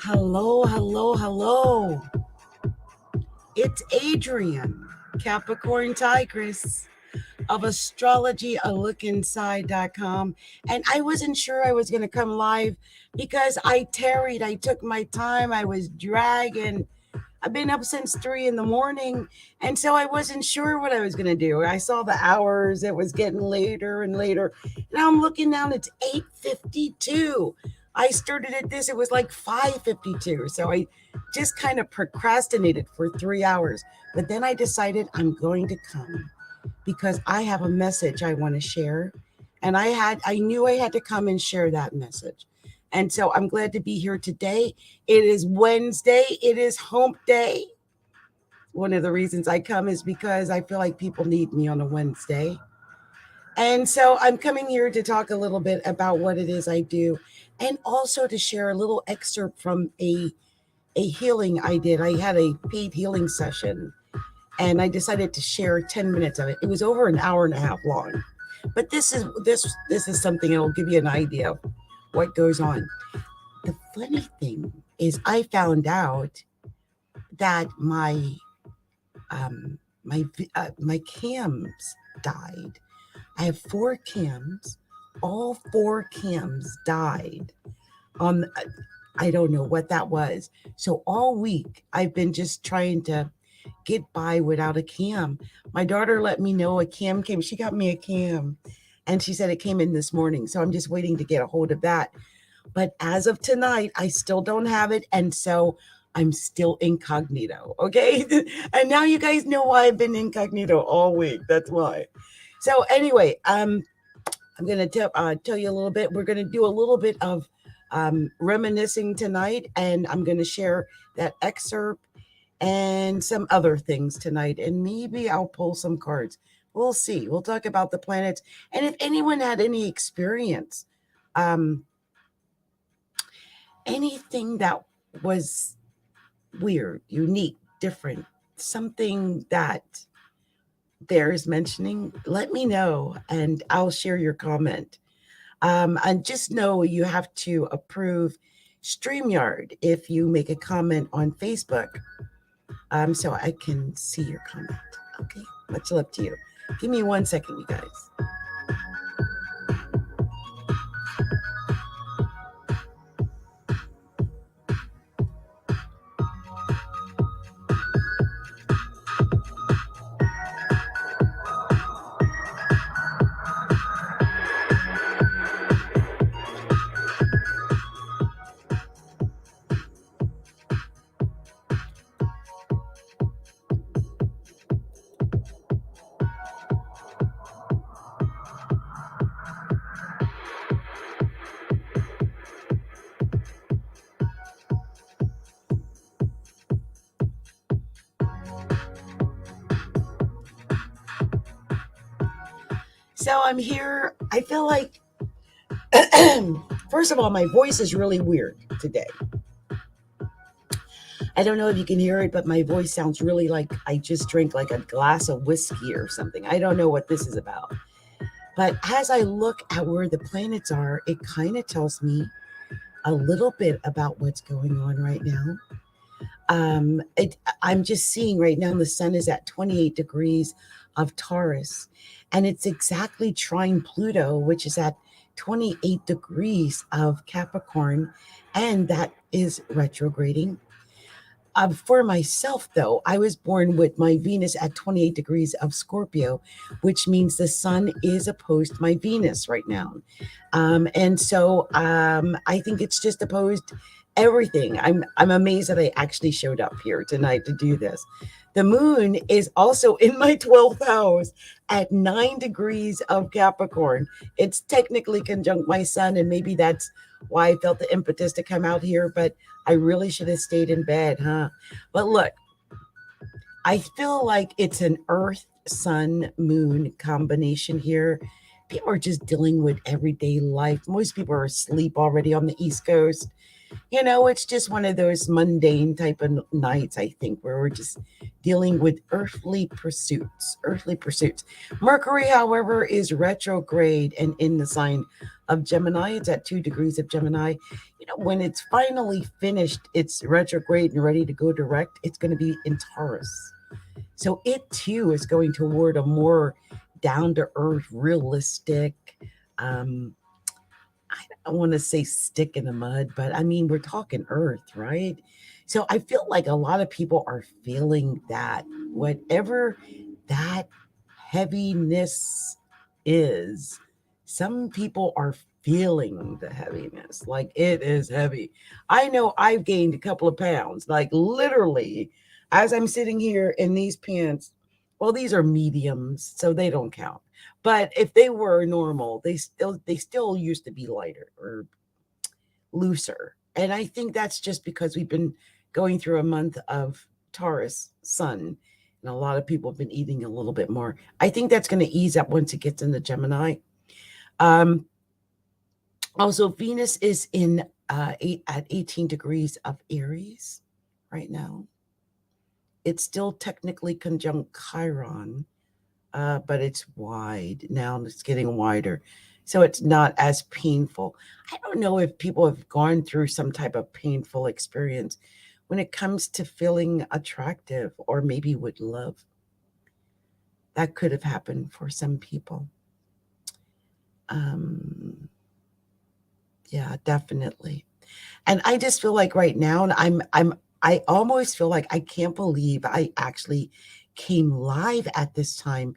Hello, hello, hello. It's Adrian, Capricorntigress of Astrology, a look inside.com. And I wasn't sure I was going to come live because I tarried. I took my time. I was dragging. I've been up since 3 in the morning. And so I wasn't sure what I was going to do. I saw the hours. It was getting later and later. Now I'm looking down. It's 8:52. I started at this. It was like 5:52. So I just kind of procrastinated for 3 hours. But then I decided I'm going to come because I have a message I want to share. And I knew I had to come and share that message. And so I'm glad to be here today. It is Wednesday. It is hump day. One of the reasons I come is because I feel like people need me on a Wednesday. And so I'm coming here to talk a little bit about what it is I do and also to share a little excerpt from a healing I did. I had a paid healing session and I decided to share 10 minutes of it. It was over an hour and a half long. But this is something that'll give you an idea of what goes on. The funny thing is I found out that my cams died. I have 4 cams. All 4 cams died. I don't know what that was. So all week I've been just trying to get by without a cam. My daughter let me know a cam came. She got me a cam and she said it came in this morning. So I'm just waiting to get a hold of that. But as of tonight, I still don't have it. And so I'm still incognito. Okay. And now you guys know why I've been incognito all week. That's why. So anyway, I'm going to tell you a little bit. We're going to do a little bit of reminiscing tonight. And I'm going to share that excerpt and some other things tonight. And maybe I'll pull some cards. We'll see. We'll talk about the planets. And if anyone had any experience, anything that was weird, unique, different, something that bears mentioning, let me know and I'll share your comment. And just know you have to approve StreamYard if you make a comment on Facebook. So I can see your comment. Okay, much love to you. Give me 1 second, you guys. So I'm here. I feel like, first of all, my voice is really weird today. I don't know if you can hear it, but my voice sounds really like I just drank like a glass of whiskey or something. I don't know what this is about. But as I look at where the planets are, it kind of tells me a little bit about what's going on right now. I'm just seeing right now the sun is at 28 degrees of Taurus, and it's exactly trine Pluto, which is at 28 degrees of Capricorn, and that is retrograding. For myself, though, I was born with my Venus at 28 degrees of Scorpio, which means the sun is opposed to my Venus right now. And so I think it's just opposed everything. I'm amazed that I actually showed up here tonight to do this. The moon is also in my 12th house at 9 degrees of Capricorn. It's technically conjunct my sun, and maybe that's why I felt the impetus to come out here, but I really should have stayed in bed, huh? But look, I feel like it's an Earth, Sun, Moon combination here. People are just dealing with everyday life. Most people are asleep already on the East Coast. You know, it's just one of those mundane type of nights, I think, where we're just dealing with earthly pursuits. Earthly pursuits. Mercury, however, is retrograde and in the sign of Gemini. It's at 2 degrees of Gemini. You know, when it's finally finished, it's retrograde and ready to go direct, it's going to be in Taurus. So it too is going toward a more down to earth, realistic, um, I don't want to say stick in the mud, but I mean, we're talking earth, right? So I feel like a lot of people are feeling that whatever that heaviness is, some people are feeling the heaviness. Like it is heavy. I know I've gained a couple of pounds, like literally, as I'm sitting here in these pants. Well, these are mediums, so they don't count. But if they were normal, they still used to be lighter or looser. And I think that's just because we've been going through a month of Taurus sun, and a lot of people have been eating a little bit more. I think that's going to ease up once it gets into Gemini. Um, Also, Venus is in at 18 degrees of Aries right now. It's still technically conjunct Chiron, but it's wide now. It's getting wider, so it's not as painful. I don't know if people have gone through some type of painful experience when it comes to feeling attractive or maybe with love. That could have happened for some people. Yeah, definitely. And I just feel like right now, and I almost feel like I can't believe I actually came live at this time,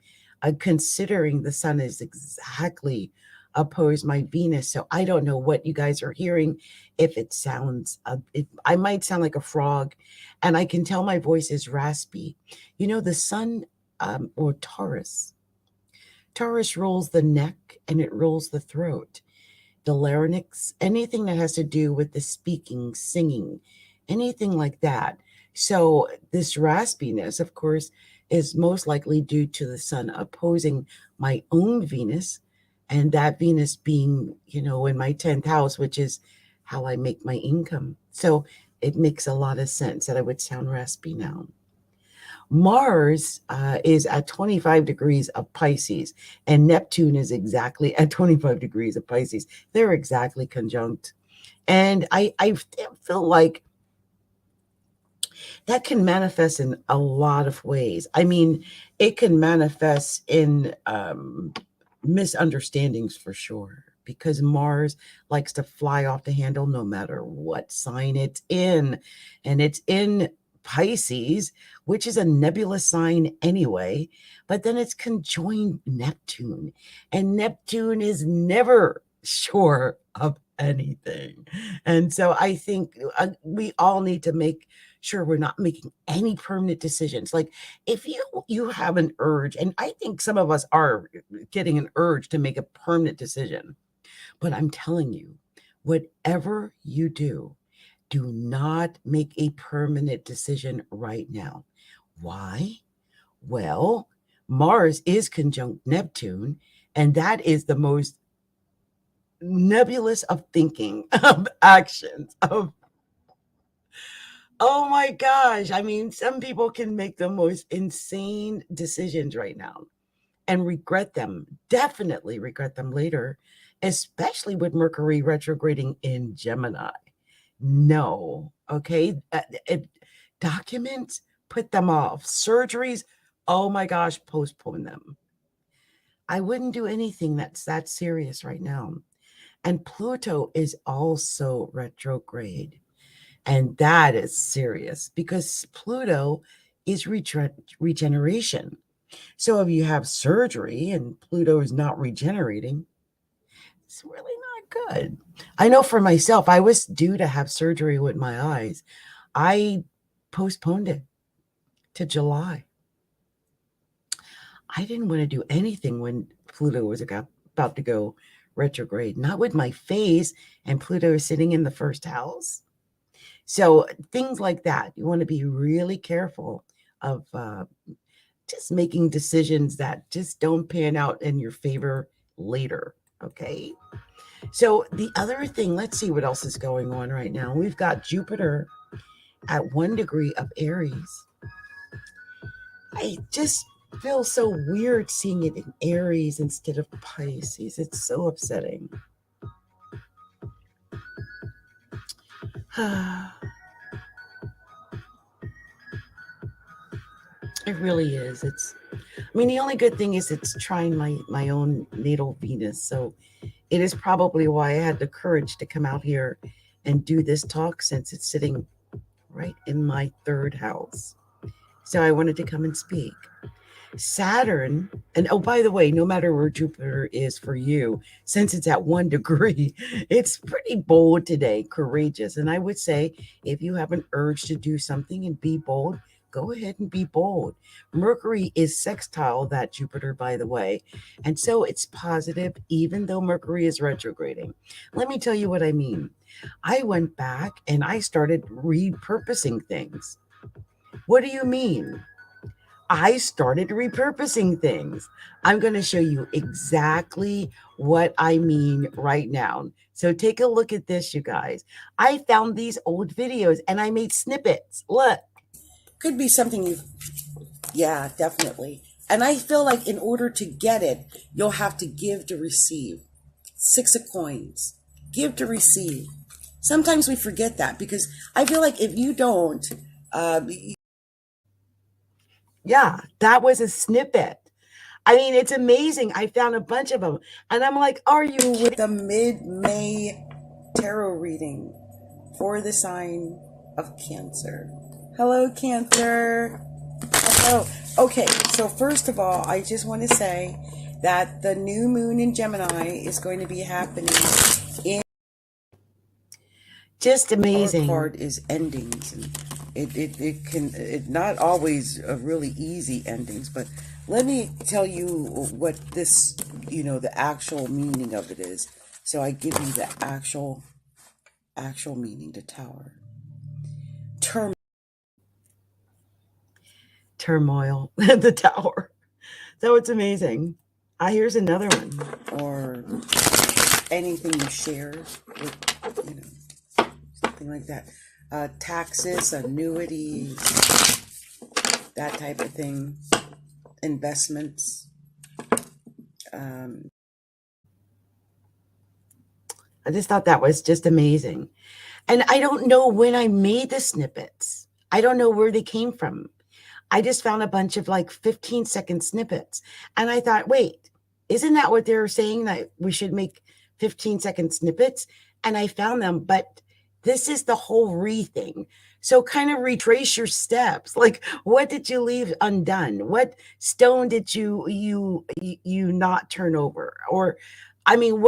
considering the sun is exactly opposed my Venus. So I don't know what you guys are hearing. If it sounds, I might sound like a frog, and I can tell my voice is raspy. You know, the sun or Taurus. Taurus rules the neck and it rules the throat, the larynx, anything that has to do with the speaking, singing, anything like that. So, this raspiness, of course, is most likely due to the sun opposing my own Venus, and that Venus being, you know, in my 10th house, which is how I make my income. So, it makes a lot of sense that I would sound raspy now. Mars is at 25 degrees of Pisces, and Neptune is exactly at 25 degrees of Pisces. They're exactly conjunct. And I feel like that can manifest in a lot of ways. I mean, it can manifest in misunderstandings for sure, because Mars likes to fly off the handle no matter what sign it's in. And it's in Pisces, which is a nebulous sign anyway, but then it's conjoined Neptune, and Neptune is never sure of anything. And so I think we all need to make sure we're not making any permanent decisions. Like if you have an urge, and I think some of us are getting an urge to make a permanent decision, but I'm telling you, whatever you do not make a permanent decision right now. Why? Well, Mars is conjunct Neptune, and that is the most nebulous of thinking, of actions, of oh my gosh. I mean, some people can make the most insane decisions right now and regret them, definitely regret them later, especially with Mercury retrograding in Gemini. No, okay? Documents, put them off. Surgeries, oh my gosh, postpone them. I wouldn't do anything that's that serious right now. And Pluto is also retrograde. And that is serious because Pluto is regeneration. So if you have surgery and Pluto is not regenerating, it's really not good. I know for myself, I was due to have surgery with my eyes. I postponed it to July. I didn't want to do anything when Pluto was about to go retrograde, not with my face, and Pluto is sitting in the first house. So things like that, you want to be really careful of just making decisions that just don't pan out in your favor later. Okay. So the other thing, let's see what else is going on right now. We've got Jupiter at 1 degree of Aries. I just feel so weird seeing it in Aries instead of Pisces. It's so upsetting. It really is. I mean, the only good thing is it's trying my own natal Venus. So it is probably why I had the courage to come out here and do this talk, since it's sitting right in my 3rd house. So I wanted to come and speak. Saturn, and oh, by the way, no matter where Jupiter is for you, since it's at 1 degree, it's pretty bold today, courageous. And I would say if you have an urge to do something and be bold, go ahead and be bold. Mercury is sextile that Jupiter, by the way. And so it's positive, even though Mercury is retrograding. Let me tell you what I mean. I went back and I started repurposing things. What do you mean? I started repurposing things. I'm going to show you exactly what I mean right now. So take a look at this, you guys. I found these old videos and I made snippets. Look, could be something yeah, definitely. And I feel like in order to get it, you'll have to give to receive. 6 of coins, give to receive. Sometimes we forget that, because I feel like if you don't, yeah, that was a snippet. I mean, it's amazing. I found a bunch of them. And I'm like, are you with the mid-May tarot reading for the sign of Cancer? Hello, Cancer. Hello. Okay, so first of all, I just want to say that the new moon in Gemini is going to be happening in... Just amazing. Our card is endings, and it not always really easy endings, but let me tell you what this, the actual meaning of it is. So I give you the actual meaning. The Tower. Turmoil. The Tower. So it's amazing. Here's another one. Or anything you share with, something like that. Taxes, annuities, that type of thing. Investments. I just thought that was just amazing. And I don't know when I made the snippets. I don't know where they came from. I just found a bunch of like 15-second snippets. And I thought, wait, isn't that what they're saying, that we should make 15-second snippets? And I found them, but this is the whole thing. So kind of retrace your steps. Like, what did you leave undone? What stone did you not turn over? Or, I mean,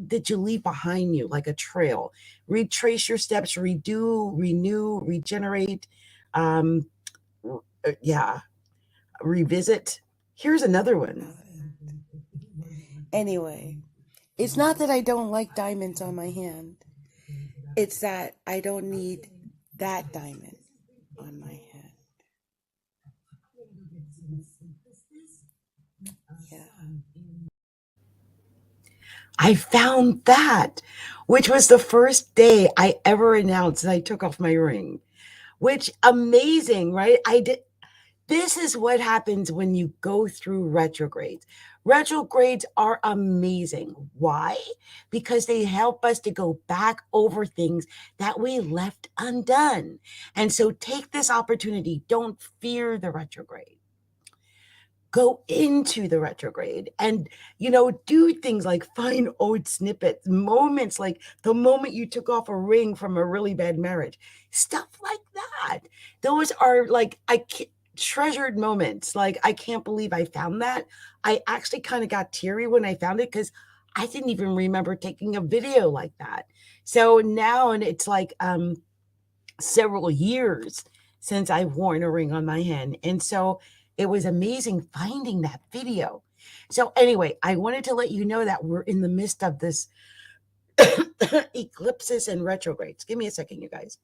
did you leave behind you, like a trail? Retrace your steps, redo, renew, regenerate. Yeah, revisit. Here's another one. Anyway, it's not that I don't like diamonds on my hand. It's that I don't need that diamond on my hand. Yeah. I found that, which was the first day I ever announced that I took off my ring, which amazing, right? This is what happens when you go through retrogrades. Retrogrades are amazing. Why? Because they help us to go back over things that we left undone. And so take this opportunity. Don't fear the retrograde. Go into the retrograde and, do things like find old snippets, moments like the moment you took off a ring from a really bad marriage, stuff like that. Those are like, treasured moments. Like, I can't believe I found that. I actually kind of got teary when I found it, because I didn't even remember taking a video like that. So now, and it's like several years since I've worn a ring on my hand. And so it was amazing finding that video. So anyway, I wanted to let you know that we're in the midst of this eclipses and retrogrades. Give me a second, you guys.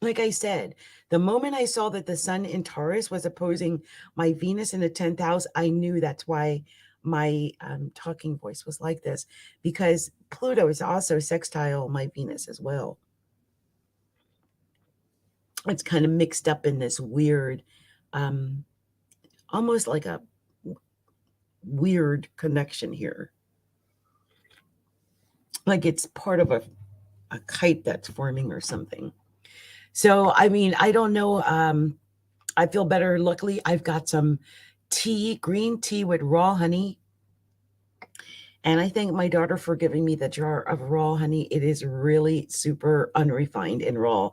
Like I said, the moment I saw that the sun in Taurus was opposing my Venus in the 10th house, I knew that's why my talking voice was like this, because Pluto is also sextile my Venus as well. It's kind of mixed up in this weird, almost like a weird connection here. Like it's part of a kite that's forming or something. So, I mean, I don't know. I feel better. Luckily, I've got some tea, green tea with raw honey. And I thank my daughter for giving me the jar of raw honey. It is really super unrefined and raw.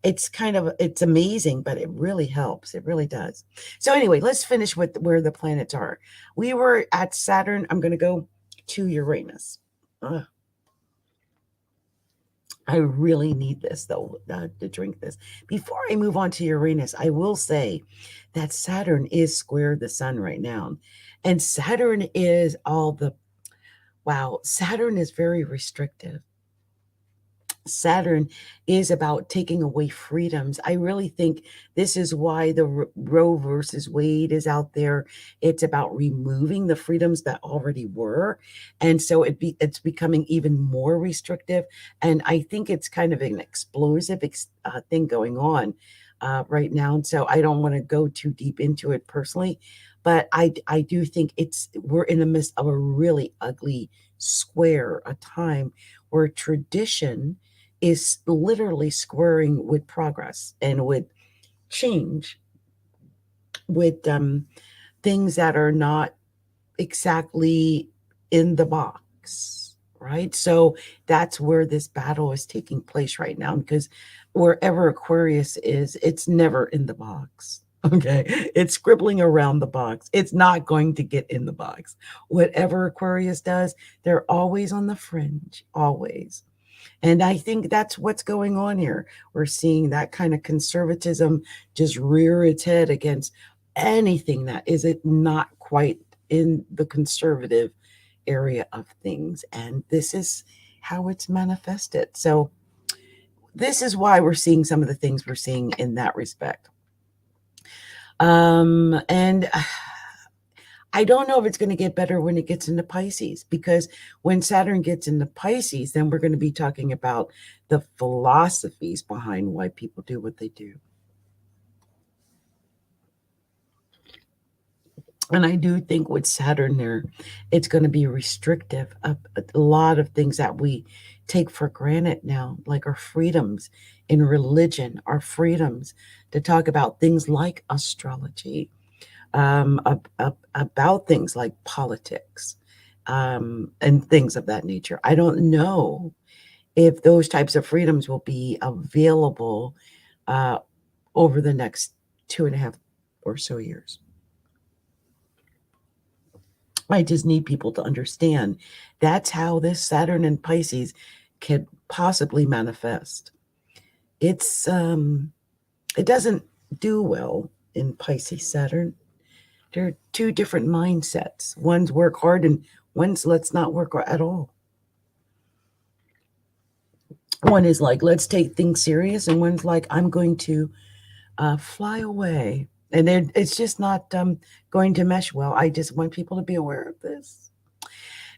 It's it's amazing, but it really helps. It really does. So anyway, let's finish with where the planets are. We were at Saturn. I'm going to go to Uranus. I really need this, though, to drink this. Before I move on to Uranus, I will say that Saturn is square the sun right now. And Saturn is Saturn is very restrictive. Saturn is about taking away freedoms. I really think this is why the Roe versus Wade is out there. It's about removing the freedoms that already were. And so it's becoming even more restrictive. And I think it's kind of an explosive thing going on right now. And so I don't want to go too deep into it personally, but I do think we're in the midst of a really ugly square, a time where tradition is literally squaring with progress and with change, with things that are not exactly in the box, right? So that's where this battle is taking place right now, because wherever Aquarius is, it's never in the box. Okay, it's scribbling around the box. It's not going to get in the box. Whatever Aquarius does, they're always on the fringe, always. And I think that's what's going on here. We're seeing that kind of conservatism just rear its head against anything that is not quite in the conservative area of things. And this is how it's manifested. So this is why we're seeing some of the things we're seeing in that respect. And I don't know if it's going to get better when it gets into Pisces, because when Saturn gets into Pisces, then we're going to be talking about the philosophies behind why people do what they do. And I do think with Saturn there, it's going to be restrictive of a lot of things that we take for granted now, like our freedoms in religion, our freedoms to talk about things like astrology, about things like politics, and things of that nature. I don't know if those types of freedoms will be available over the next 2.5 or so years. I just need people to understand that's how this Saturn and Pisces could possibly manifest. It doesn't do well in Pisces Saturn. There are two different mindsets. One's work hard and one's let's not work at all. One is like, let's take things serious, and one's like, I'm going to fly away. And it's just not going to mesh well. I just want people to be aware of this.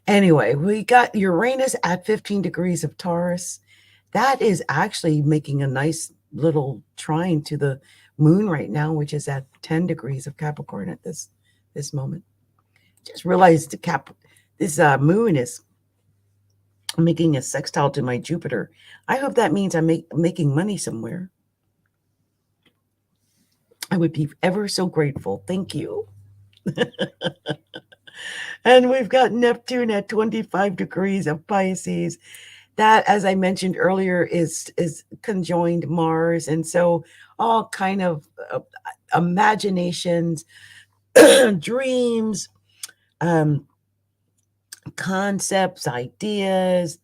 Anyway, we got Uranus at 15 degrees of Taurus. That is actually making a nice little trine to the moon right now, which is at 10 degrees of Capricorn at this moment. Just realized this moon is making a sextile to my Jupiter. I hope that means I'm making money somewhere. I would be ever so grateful. Thank you. And we've got Neptune at 25 degrees of Pisces. That, as I mentioned earlier, is conjoined Mars. And so all kind of imaginations, dreams, concepts, ideas,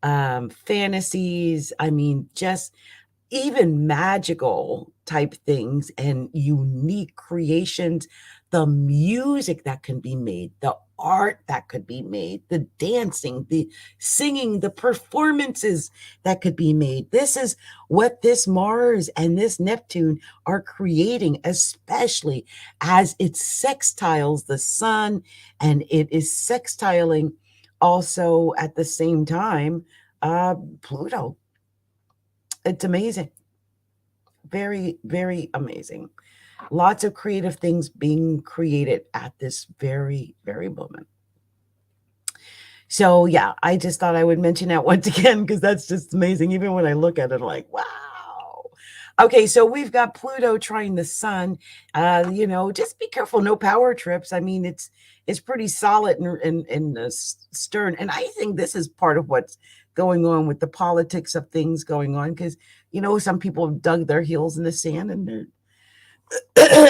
fantasies. I mean, just even magical type things and unique creations. the music that can be made, the art that could be made, the dancing, the singing, the performances that could be made. This is what this Mars and this Neptune are creating, especially as it sextiles the sun, and it is sextiling also at the same time Pluto. It's amazing. Very, very amazing. Lots of creative things being created at this very, very moment. So yeah, I just thought I would mention that once again, because that's just amazing. Even when I look at it, I'm like, wow. Okay, so we've got Pluto trying the sun. Just be careful, no power trips. I mean, it's pretty solid and stern. And I think this is part of what's going on with the politics of things going on, because some people have dug their heels in the sand and they're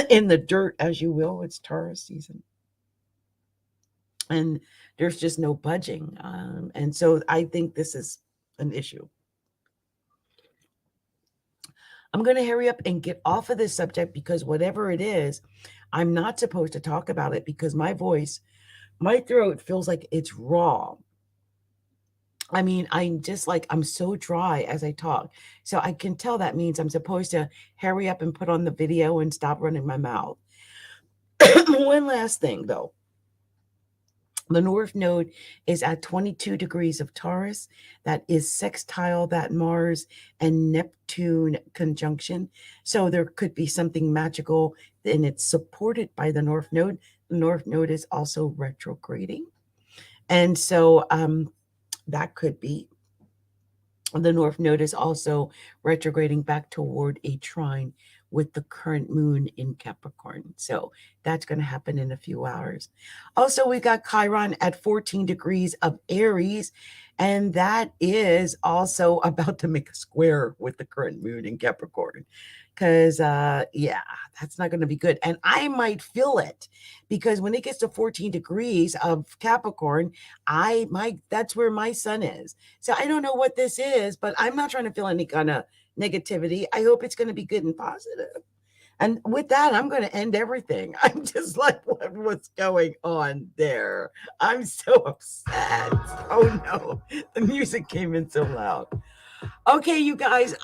in the dirt, as you will. It's Taurus season, and there's just no budging. And so I think this is an issue. I'm going to hurry up and get off of this subject, because whatever it is, I'm not supposed to talk about it, because my voice, my throat feels like it's raw. I mean, I'm so dry as I talk. So I can tell that means I'm supposed to hurry up and put on the video and stop running my mouth. One last thing, though. The North Node is at 22 degrees of Taurus. That is sextile that Mars and Neptune conjunction. So there could be something magical, and it's supported by the North Node. The North Node is also retrograding. And so that could be. The North Node is also retrograding back toward a trine with the current moon in Capricorn. So that's going to happen in a few hours. Also, we got Chiron at 14 degrees of Aries, and that is also about to make a square with the current moon in Capricorn. Because, yeah, that's not going to be good. And I might feel it, because when it gets to 14 degrees of Capricorn, that's where my sun is. So I don't know what this is, but I'm not trying to feel any kind of negativity. I hope it's going to be good and positive. And with that, I'm going to end everything. I'm just like, what's going on there? I'm so upset. Oh no, the music came in so loud. Okay, you guys,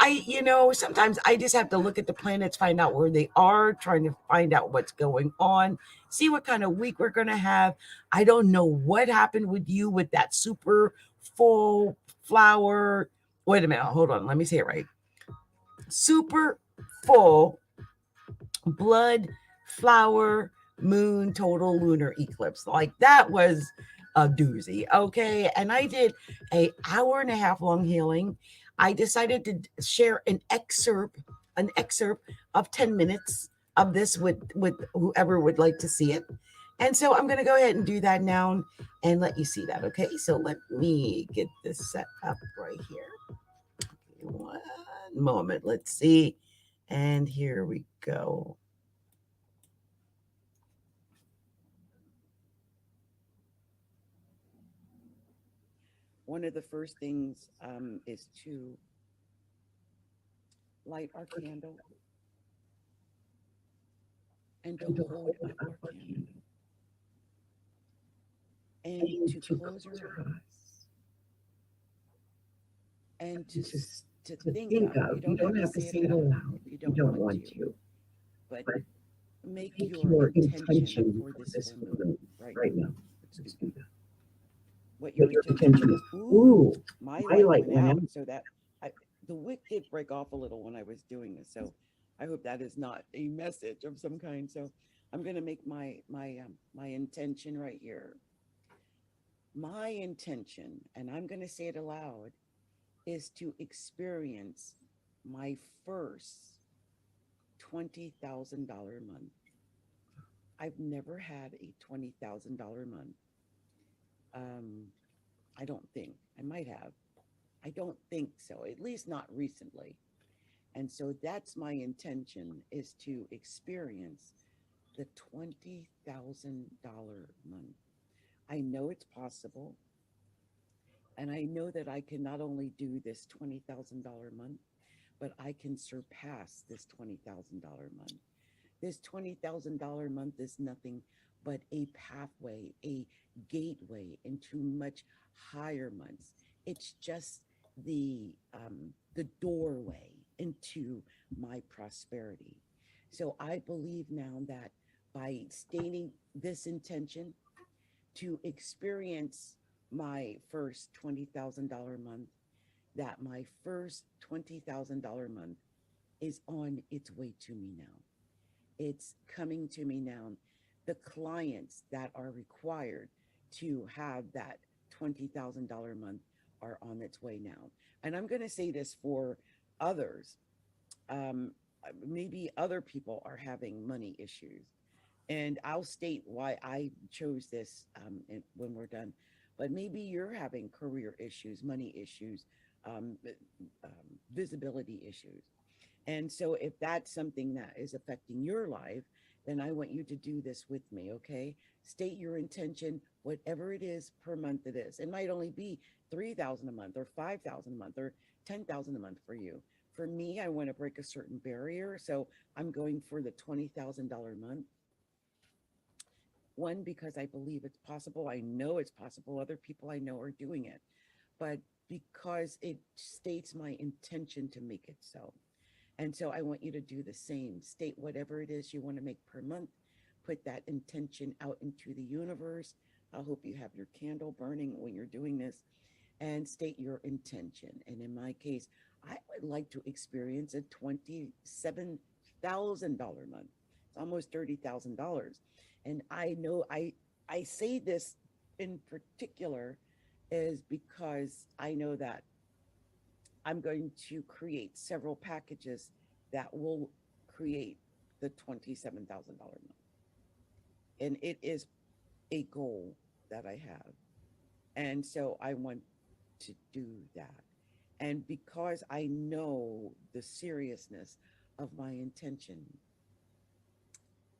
sometimes I just have to look at the planets, find out where they are, trying to find out what's going on, see what kind of week we're going to have. I don't know what happened with you with that super full flower. Wait a minute, hold on, let me say it right. Super full blood flower moon total lunar eclipse. Like, that was a doozy. Okay, and I did a hour and a half long healing. I decided to share an excerpt of 10 minutes of this with whoever would like to see it. And so I'm going to go ahead and do that now and let you see that. Okay, so let me get this set up right here. One moment, let's see. And here we go. One of the first things is to light our candle and to hold up our candle and to close our eyes and to think of. You don't have to say it aloud if you don't want to, but make your intention for this full moon right now. Let's do that. What your intention is. Ooh, my light went out, so that the wick did break off a little when I was doing this. So I hope that is not a message of some kind. So I'm going to make my intention right here. My intention, and I'm going to say it aloud, is to experience my first $20,000 month. I've never had a $20,000 month. I don't think. I might have. I don't think so, at least not recently. And so that's my intention, is to experience the $20,000 month. I know it's possible. And I know that I can not only do this $20,000 month, but I can surpass this $20,000 month. This $20,000 month is nothing but a pathway, a gateway into much higher months. It's just the doorway into my prosperity. So I believe now that by stating this intention to experience my first $20,000 month, that my first $20,000 month is on its way to me now. It's coming to me now. The clients that are required to have that $20,000 month are on its way now. And I'm going to say this for others. Um, Maybe other people are having money issues. And I'll state why I chose this when we're done. But maybe you're having career issues, money issues, um, visibility issues. And so if that's something that is affecting your life, then I want you to do this with me, okay? State your intention, whatever it is per month it is. It might only be 3,000 a month or 5,000 a month or 10,000 a month for you. For me, I want to break a certain barrier, so I'm going for the $20,000 month. One, because I believe it's possible. I know it's possible. Other people I know are doing it, but because it states my intention to make it so. And so I want you to do the same. State whatever it is you want to make per month. Put that intention out into the universe. I hope you have your candle burning when you're doing this, and state your intention. And in my case, I would like to experience a $27,000 month. It's almost $30,000. And I know I say this in particular is because I know that I'm going to create several packages that will create the $27,000 month. And it is a goal that I have. And so I want to do that. And because I know the seriousness of my intention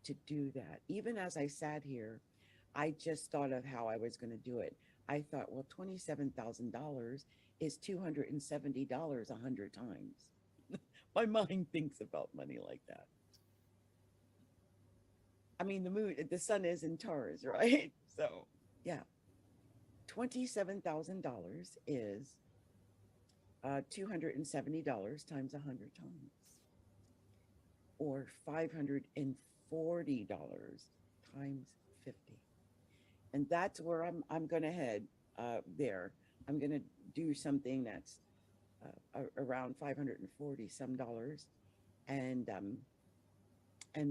to do that, even as I sat here, I just thought of how I was going to do it. I thought, well, $27,000 is $270 100 times. My mind thinks about money like that. I mean, the sun is in Taurus, right? So, yeah, $27,000 is $270 times 100 times, or $540 times 50. And that's where I'm going to head there. I'm going to do something that's around 540 some dollars, and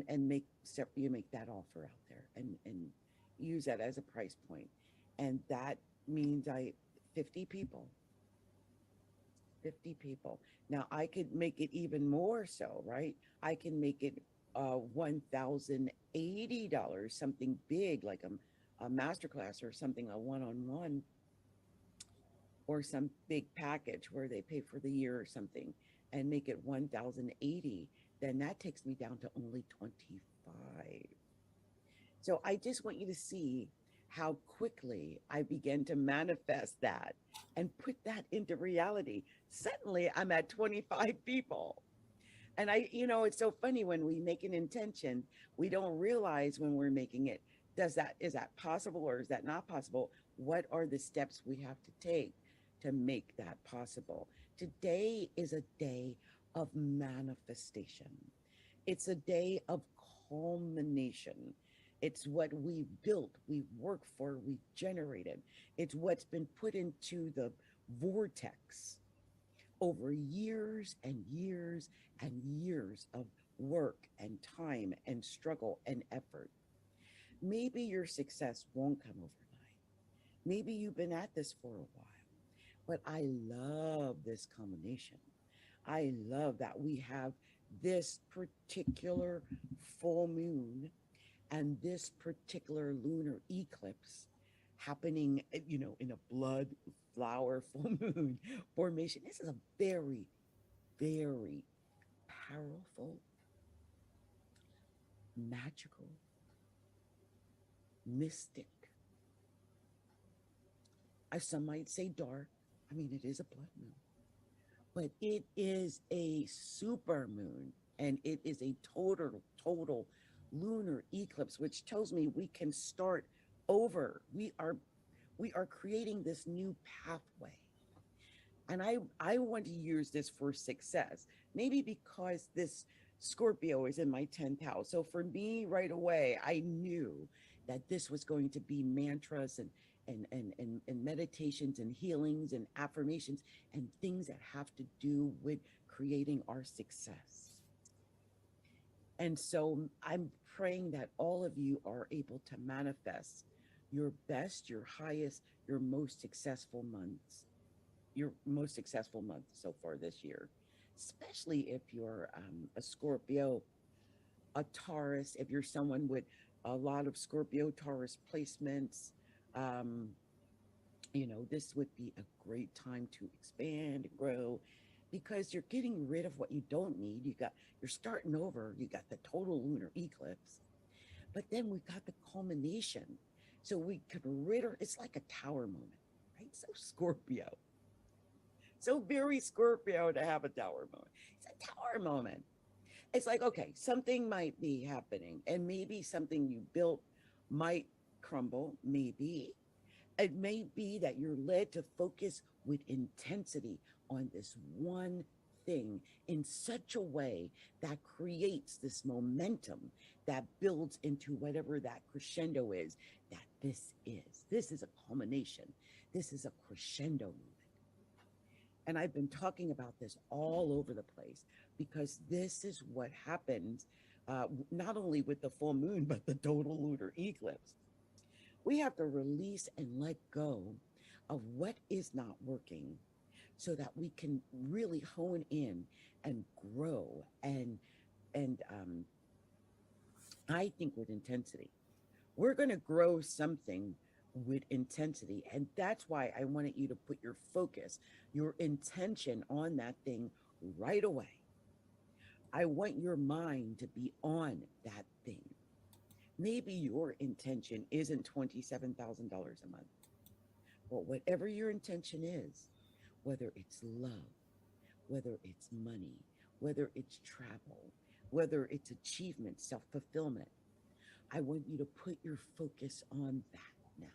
make you make that offer out there, and use that as a price point. And that means 50 people. 50 people. Now I could make it even more so, right? I can make it $1,080, something big like a masterclass or something, a one-on-one, or some big package where they pay for the year or something, and make it 1,080. Then that takes me down to only 25. So I just want you to see how quickly I began to manifest that and put that into reality. Suddenly I'm at 25 people. And it's so funny when we make an intention, we don't realize when we're making it, is that possible or is that not possible? What are the steps we have to take to make that possible? Today is a day of manifestation. It's a day of culmination. It's what we built, we worked for, we generated. It's what's been put into the vortex over years and years and years of work and time and struggle and effort. Maybe your success won't come overnight. Maybe you've been at this for a while, but I love this combination. I love that we have this particular full moon and this particular lunar eclipse happening, in a blood flower full moon formation. This is a very, very powerful, magical, mystic, as some might say dark. I mean, it is a blood moon, but it is a super moon. and it is a total lunar eclipse, which tells me we can start over. We are creating this new pathway. And I want to use this for success, maybe because this Scorpio is in my 10th house. So for me right away, I knew that this was going to be mantras and meditations and healings and affirmations and things that have to do with creating our success. And so I'm praying that all of you are able to manifest your best, your highest, your most successful month so far this year, especially if you're a Scorpio, a Taurus, if you're someone with a lot of Scorpio Taurus placements. Um, this would be a great time to expand and grow because you're getting rid of what you don't need. You're starting over. You got the total lunar eclipse, but then we got the culmination. So we could it's like a tower moment, right? So Scorpio. So very Scorpio to have a tower moment. It's a tower moment. It's like, okay, something might be happening, and maybe something you built might crumble, maybe. It may be that you're led to focus with intensity on this one thing in such a way that creates this momentum that builds into whatever that crescendo is that this is. This is a culmination. This is a crescendo moment. And I've been talking about this all over the place because this is what happens not only with the full moon, but the total lunar eclipse. We have to release and let go of what is not working so that we can really hone in and grow and I think with intensity. We're going to grow something with intensity. And that's why I wanted you to put your focus, your intention on that thing right away. I want your mind to be on that thing. Maybe your intention isn't $27,000 a month, but whatever your intention is, whether it's love, whether it's money, whether it's travel, whether it's achievement, self fulfillment, I want you to put your focus on that now.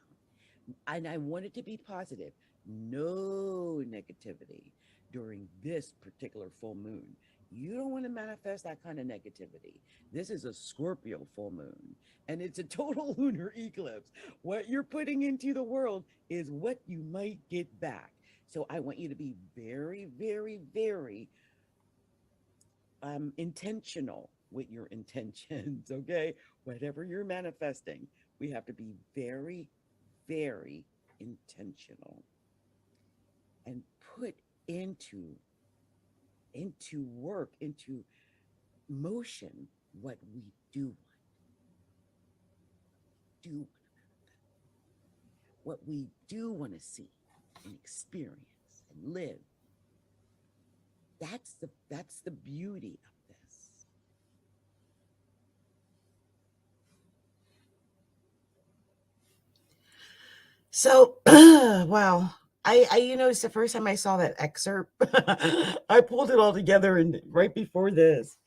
And I want it to be positive. No negativity during this particular full moon. You don't want to manifest that kind of negativity. This is a Scorpio full moon and it's a total lunar eclipse. What you're putting into the world is what you might get back. So I want you to be very, very, very intentional with your intentions, okay? Whatever you're manifesting, we have to be very, very intentional and put into work, into motion what we do what we do want to see and experience and live. That's the beauty of this. So, wow. It's the first time I saw that excerpt. I pulled it all together and right before this.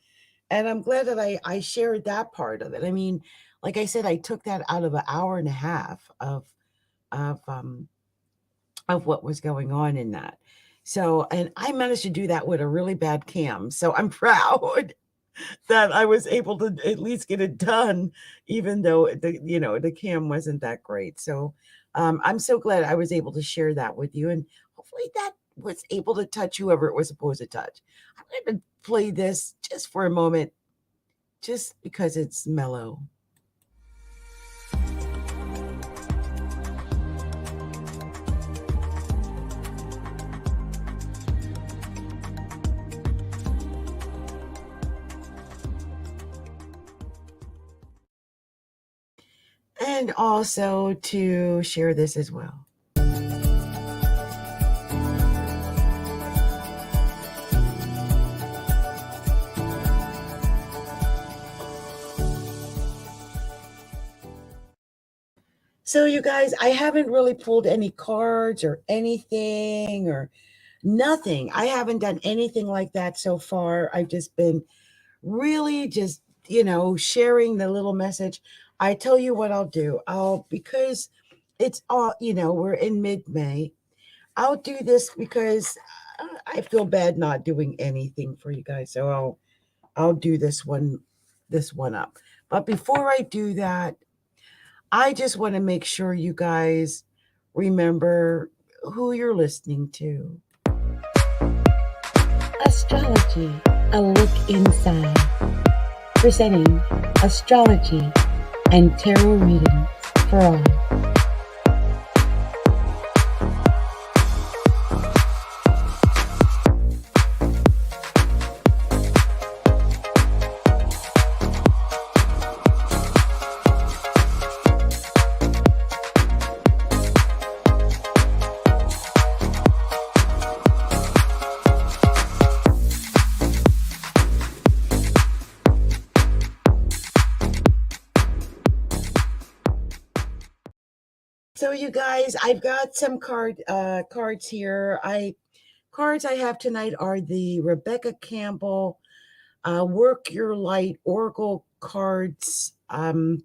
And I'm glad that I shared that part of it. I mean, like I said, I took that out of an hour and a half of um of what was going on in that. So, and I managed to do that with a really bad cam. So I'm proud that I was able to at least get it done, even though the cam wasn't that great. So I'm so glad I was able to share that with you, and hopefully that was able to touch whoever it was supposed to touch. I'm going to play this just for a moment, just because it's mellow. And also to share this as well. So, you guys, I haven't really pulled any cards or anything or nothing. I haven't done anything like that so far. I've just been really just, sharing the little message. I tell you what I'll do. Because it's all, we're in mid-May. I'll do this because I feel bad not doing anything for you guys. So I'll do this one up. But before I do that, I just want to make sure you guys remember who you're listening to. Astrology, a look inside. Presenting astrology and tarot readings for all. So you guys, I've got some cards here. Cards I have tonight are the Rebecca Campbell Work Your Light Oracle cards. And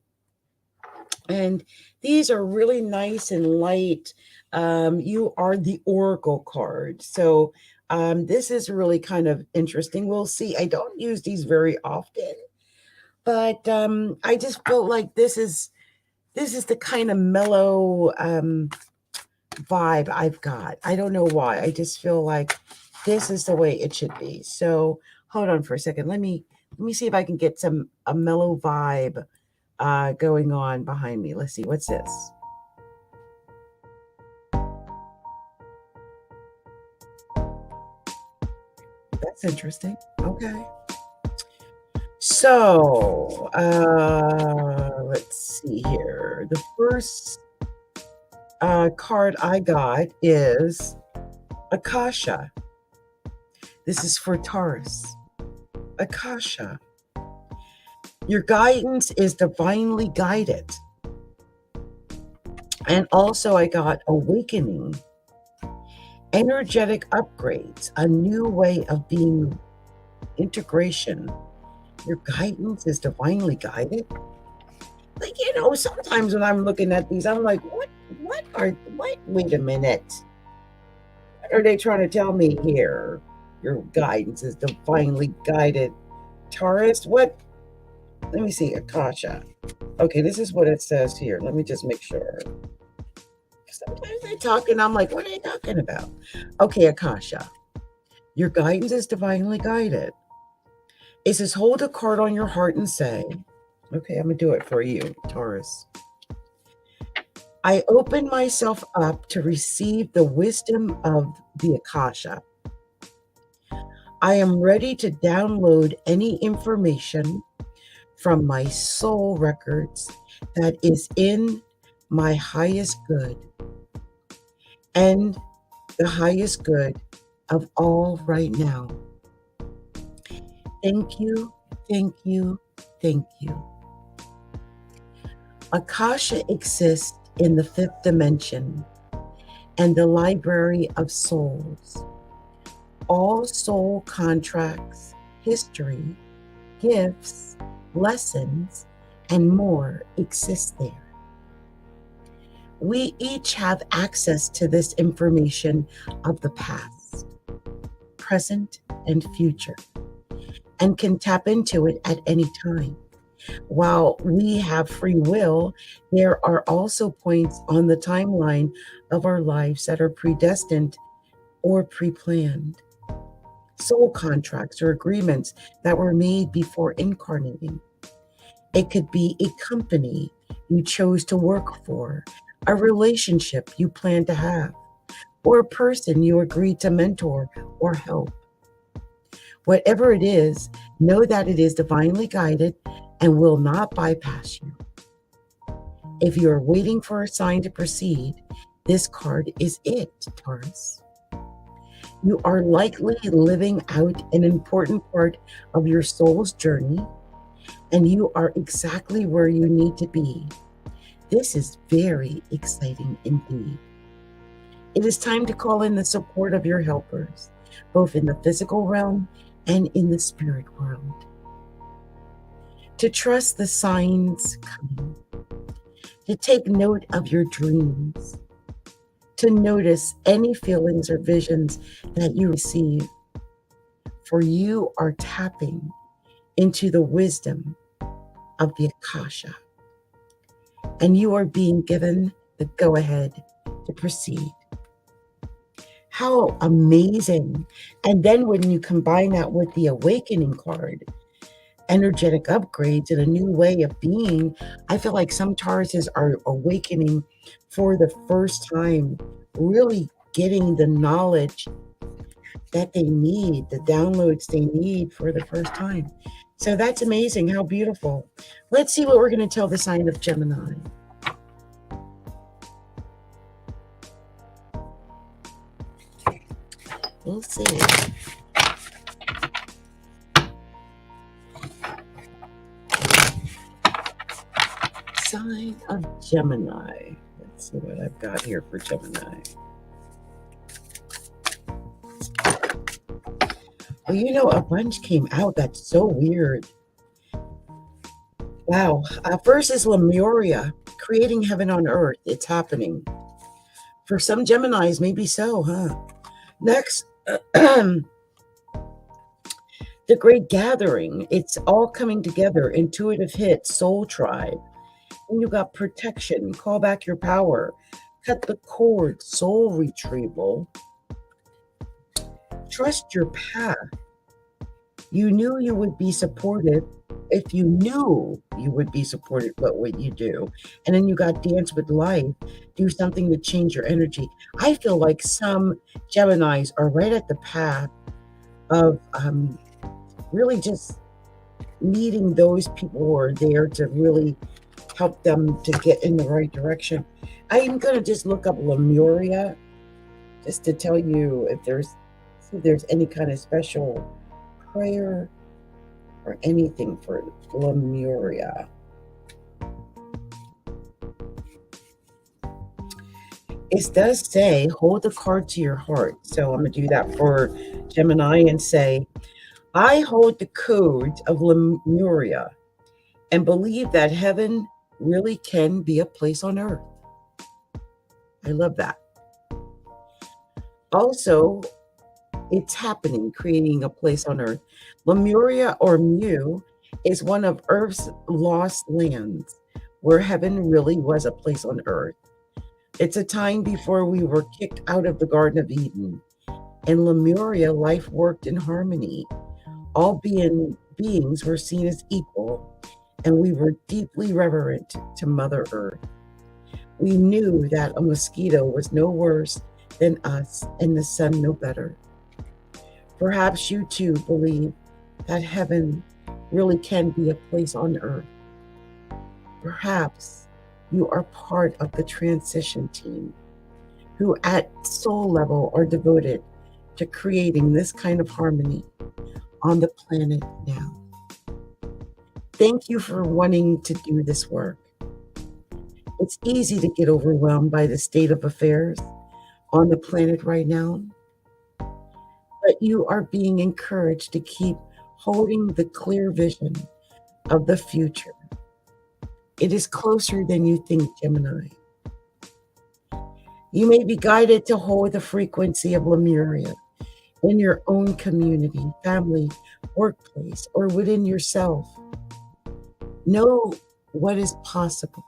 these are really nice and light. You are the Oracle card. So this is really kind of interesting. We'll see. I don't use these very often, but I just felt like this is the kind of mellow vibe I've got. I don't know why. I just feel like this is the way it should be. So hold on for a second. Let me see if I can get a mellow vibe going on behind me. Let's see. What's this? That's interesting. Okay. So let's see here. The first card I got is Akasha. This is for Taurus. Akasha. Your guidance is divinely guided. And also I got Awakening. Energetic upgrades. A new way of being. Integration. Your guidance is divinely guided. Like, sometimes when I'm looking at these, I'm like, what, wait a minute. What are they trying to tell me here? Your guidance is divinely guided. Taurus, what? Let me see, Akasha. Okay, this is what it says here. Let me just make sure. Sometimes they talk and I'm like, what are they talking about? Okay, Akasha. Your guidance is divinely guided. It says, hold a card on your heart and say, okay, I'm going to do it for you, Taurus. I open myself up to receive the wisdom of the Akasha. I am ready to download any information from my soul records that is in my highest good and the highest good of all right now. Thank you, thank you, thank you. Akasha exists in the fifth dimension and the library of souls. All soul contracts, history, gifts, lessons, and more exist there. We each have access to this information of the past, present, and future, and can tap into it at any time. While we have free will, there are also points on the timeline of our lives that are predestined or pre-planned. Soul contracts or agreements that were made before incarnating. It could be a company you chose to work for, a relationship you plan to have, or a person you agreed to mentor or help. Whatever it is, know that it is divinely guided and will not bypass you. If you are waiting for a sign to proceed, this card is it, Taurus. You are likely living out an important part of your soul's journey, and you are exactly where you need to be. This is very exciting indeed. It is time to call in the support of your helpers, both in the physical realm and in the spirit world. to trust the signs coming, to take note of your dreams, to notice any feelings or visions that you receive, for you are tapping into the wisdom of the Akasha, and you are being given the go-ahead to proceed. How amazing. And then when you combine that with the awakening card, energetic upgrades and a new way of being, I feel like some Tauruses are awakening for the first time, really getting the knowledge that they need, the downloads they need for the first time. So that's amazing. How beautiful. Let's see what we're going to tell the sign of Gemini. We'll see. Sign of Gemini. Let's see what I've got here for Gemini. Well, you know, a bunch came out. That's so weird. Wow. First is Lemuria, creating heaven on earth. It's happening. For some Geminis, maybe so, huh? Next, the Great Gathering. It's all coming together. Intuitive hit, soul tribe. And you got protection, call back your power, cut the cord, soul retrieval. Trust your path. You knew you would be supported. If you knew you would be supported, what would you do? And then you got dance with life, do something to change your energy. I feel like some Geminis are right at the path of really just meeting those people who are there to really help them to get in the right direction. I am going to just look up Lemuria just to tell you if there's any kind of special prayer or anything for Lemuria. It does say, hold the card to your heart. So I'm going to do that for Gemini and say, I hold the codes of Lemuria and believe that heaven really can be a place on earth. I love that. Also, it's happening, creating a place on earth. Lemuria, or Mu, is one of Earth's lost lands where heaven really was a place on earth. It's a time before we were kicked out of the Garden of Eden. In Lemuria, life worked in harmony. All beings were seen as equal, and we were deeply reverent to Mother Earth. We knew that a mosquito was no worse than us and the sun no better. Perhaps you too believe that heaven really can be a place on earth. Perhaps you are part of the transition team who at soul level are devoted to creating this kind of harmony on the planet now. Thank you for wanting to do this work. It's easy to get overwhelmed by the state of affairs on the planet right now, but you are being encouraged to keep holding the clear vision of the future. It is closer than you think, Gemini. You may be guided to hold the frequency of Lemuria in your own community, family, workplace, or within yourself. Know what is possible.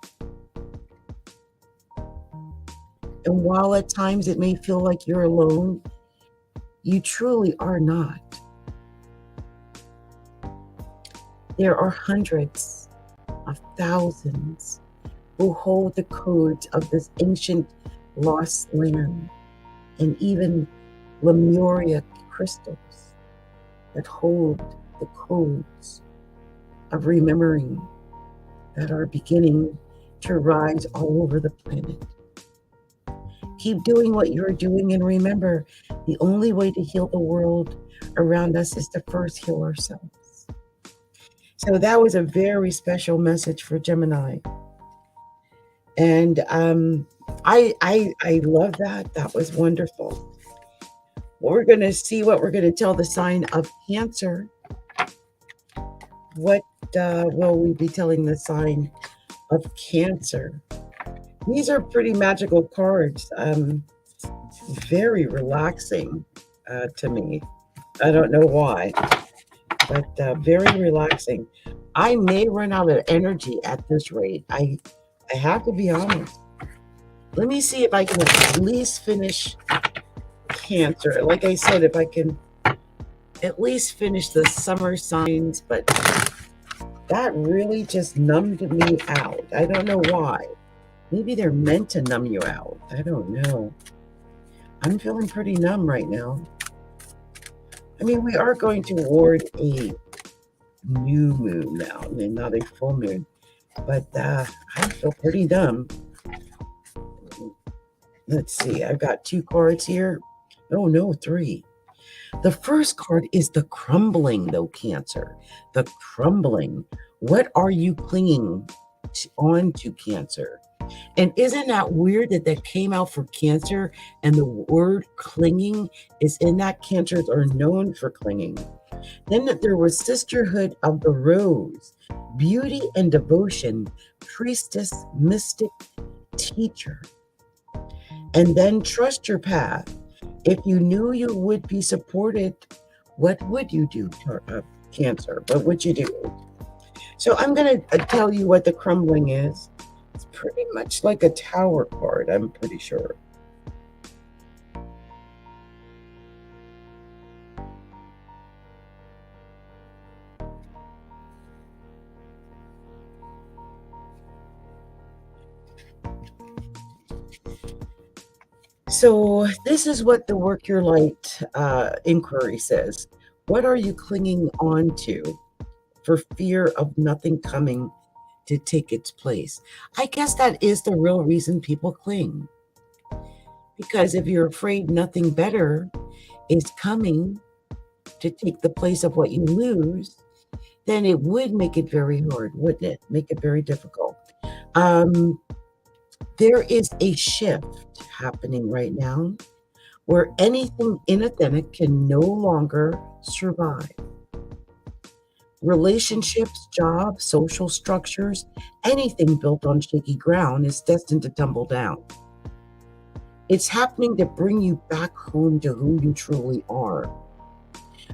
And while at times it may feel like you're alone, you truly are not. There are hundreds of thousands who hold the codes of this ancient lost land, and even Lemuria crystals that hold the codes of remembering that are beginning to rise all over the planet. Keep doing what you're doing, and remember, the only way to heal the world around us is to first heal ourselves. So that was a very special message for Gemini. And I love that. That was wonderful. We're going to see what we're going to tell the sign of Cancer. what will we be telling the sign of Cancer? These are pretty magical cards. Very relaxing to me. I don't know why, but very relaxing. I may run out of energy at this rate. I have to be honest. Let me see if I can at least finish Cancer. Like I said, if I can at least finish the summer signs, but that really just numbed me out. I don't know why. Maybe they're meant to numb you out. I don't know. I'm feeling pretty numb right now. I mean, we are going toward a new moon now, and not a full moon, but I feel pretty numb. Let's see. I've got 2 cards here. Oh, no, 3. The first card is the crumbling, though, Cancer. The crumbling. What are you clinging on to, Cancer? And isn't that weird that came out for Cancer and the word clinging is in that? Cancers are known for clinging. Then that there was Sisterhood of the Rose, beauty and devotion, priestess, mystic, teacher. And then trust your path. If you knew you would be supported, what would you do, Cancer? What would you do? So I'm going to tell you what the crumbling is. It's pretty much like a tower card, I'm pretty sure. So this is what the Work Your Light inquiry says. What are you clinging on to for fear of nothing coming to take its place? I guess that is the real reason people cling. Because if you're afraid nothing better is coming to take the place of what you lose, then it would make it very hard, wouldn't it? Make it very difficult. There is a shift happening right now where anything inauthentic can no longer survive. Relationships, jobs, social structures, anything built on shaky ground is destined to tumble down. It's happening to bring you back home to who you truly are,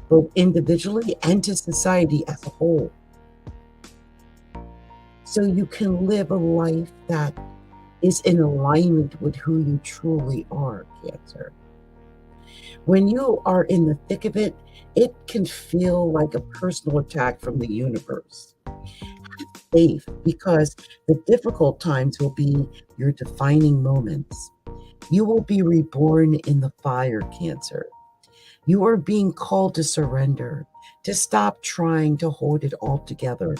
both individually and to society as a whole. So you can live a life that is in alignment with who you truly are, Cancer. When you are in the thick of it, it can feel like a personal attack from the universe. Safe, because the difficult times will be your defining moments. You will be reborn in the fire, Cancer. You are being called to surrender, to stop trying to hold it all together,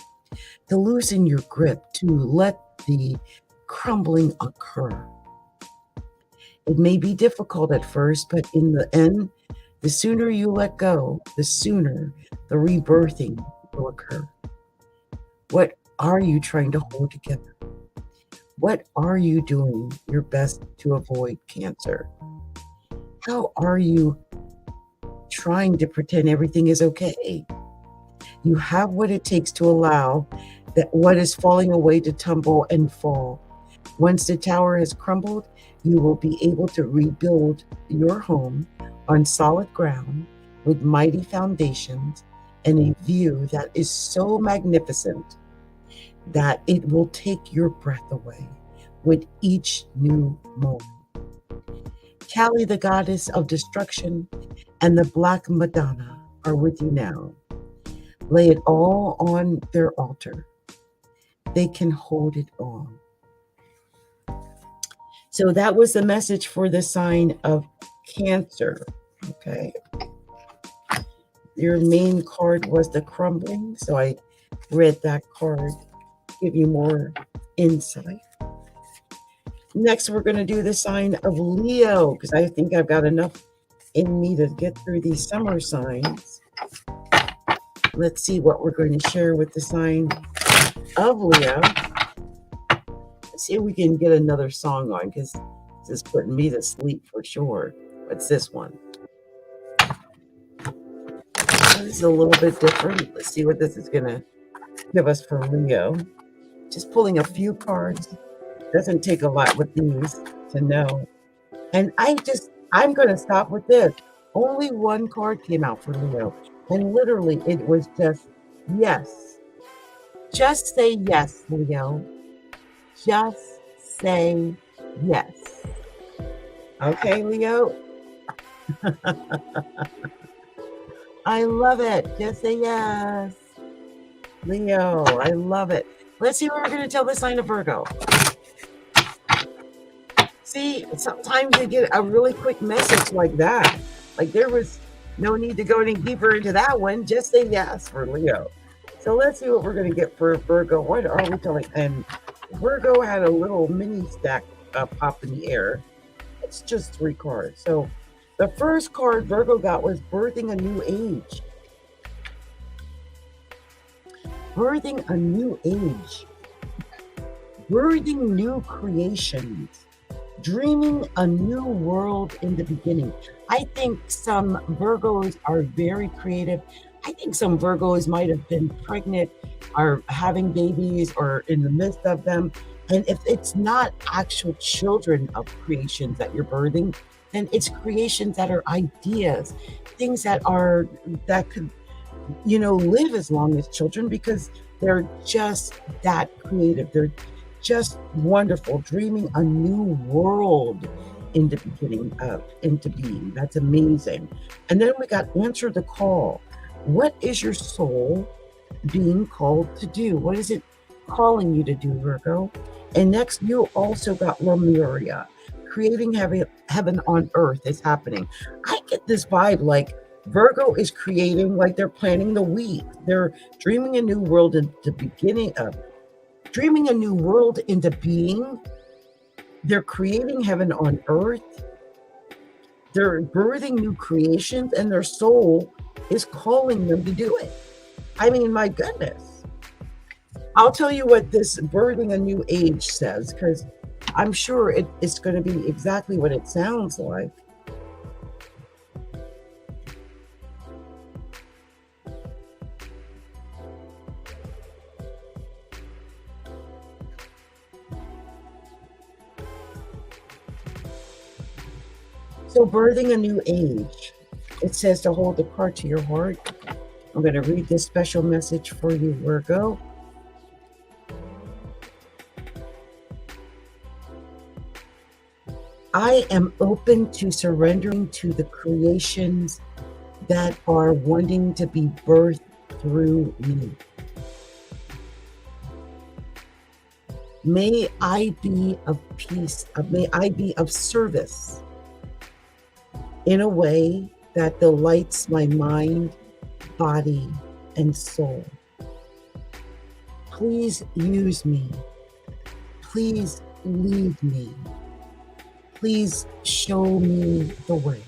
to loosen your grip, to let the crumbling occur. It may be difficult at first, but in the end, the sooner you let go, the sooner the rebirthing will occur. What are you trying to hold together? What are you doing your best to avoid, Cancer? How are you trying to pretend everything is okay? You have what it takes to allow that what is falling away to tumble and fall. Once the tower has crumbled, you will be able to rebuild your home on solid ground with mighty foundations and a view that is so magnificent that it will take your breath away with each new moment. Kali, the goddess of destruction, and the Black Madonna are with you now. Lay it all on their altar. They can hold it all. So that was the message for the sign of Cancer. Okay. Your main card was the crumbling. So I read that card, give you more insight. Next, we're going to do the sign of Leo, because I think I've got enough in me to get through these summer signs. Let's see what we're going to share with the sign of Leo. Let's see if we can get another song on, because this is putting me to sleep for sure. What's this one? This is a little bit different. Let's see what this is going to give us for Leo. Just pulling a few cards. Doesn't take a lot with these to know. And I'm going to stop with this. Only one card came out for Leo. And literally, it was just yes. Just say yes, Leo. Just say yes. Okay, Leo? I love it. Just say yes. Leo, I love it. Let's see what we're going to tell the sign of Virgo. See, sometimes you get a really quick message like that. Like there was no need to go any deeper into that one. Just say yes for Leo. So let's see what we're going to get for Virgo. What are we telling? And Virgo had a little mini stack pop in the air. It's just 3 cards. So the first card Virgo got was birthing a new age. Birthing a new age. Birthing new creations. Dreaming a new world in the beginning. I think some Virgos are very creative. I think some Virgos might have been pregnant or having babies or in the midst of them. And if it's not actual children of creations that you're birthing, then it's creations that are ideas, things that could, live as long as children because they're just that creative. They're just wonderful, dreaming a new world into being. That's amazing. And then we got answer the call. What is your soul being called to do? What is it calling you to do, Virgo? And next, you also got Lemuria. Creating heaven on earth is happening. I get this vibe like Virgo is creating, like they're planting the wheat. They're dreaming a new world at the beginning of dreaming a new world into being. They're creating heaven on earth. They're birthing new creations, and their soul is calling them to do it. I mean, my goodness. I'll tell you what this birthing a new age says, because I'm sure it's going to be exactly what it sounds like. So birthing a new age, it says to hold the card to your heart. I'm going to read this special message for you, Virgo. I am open to surrendering to the creations that are wanting to be birthed through me. May I be of peace, may I be of service in a way that delights my mind, body, and soul. Please use me. Please lead me. Please show me the way.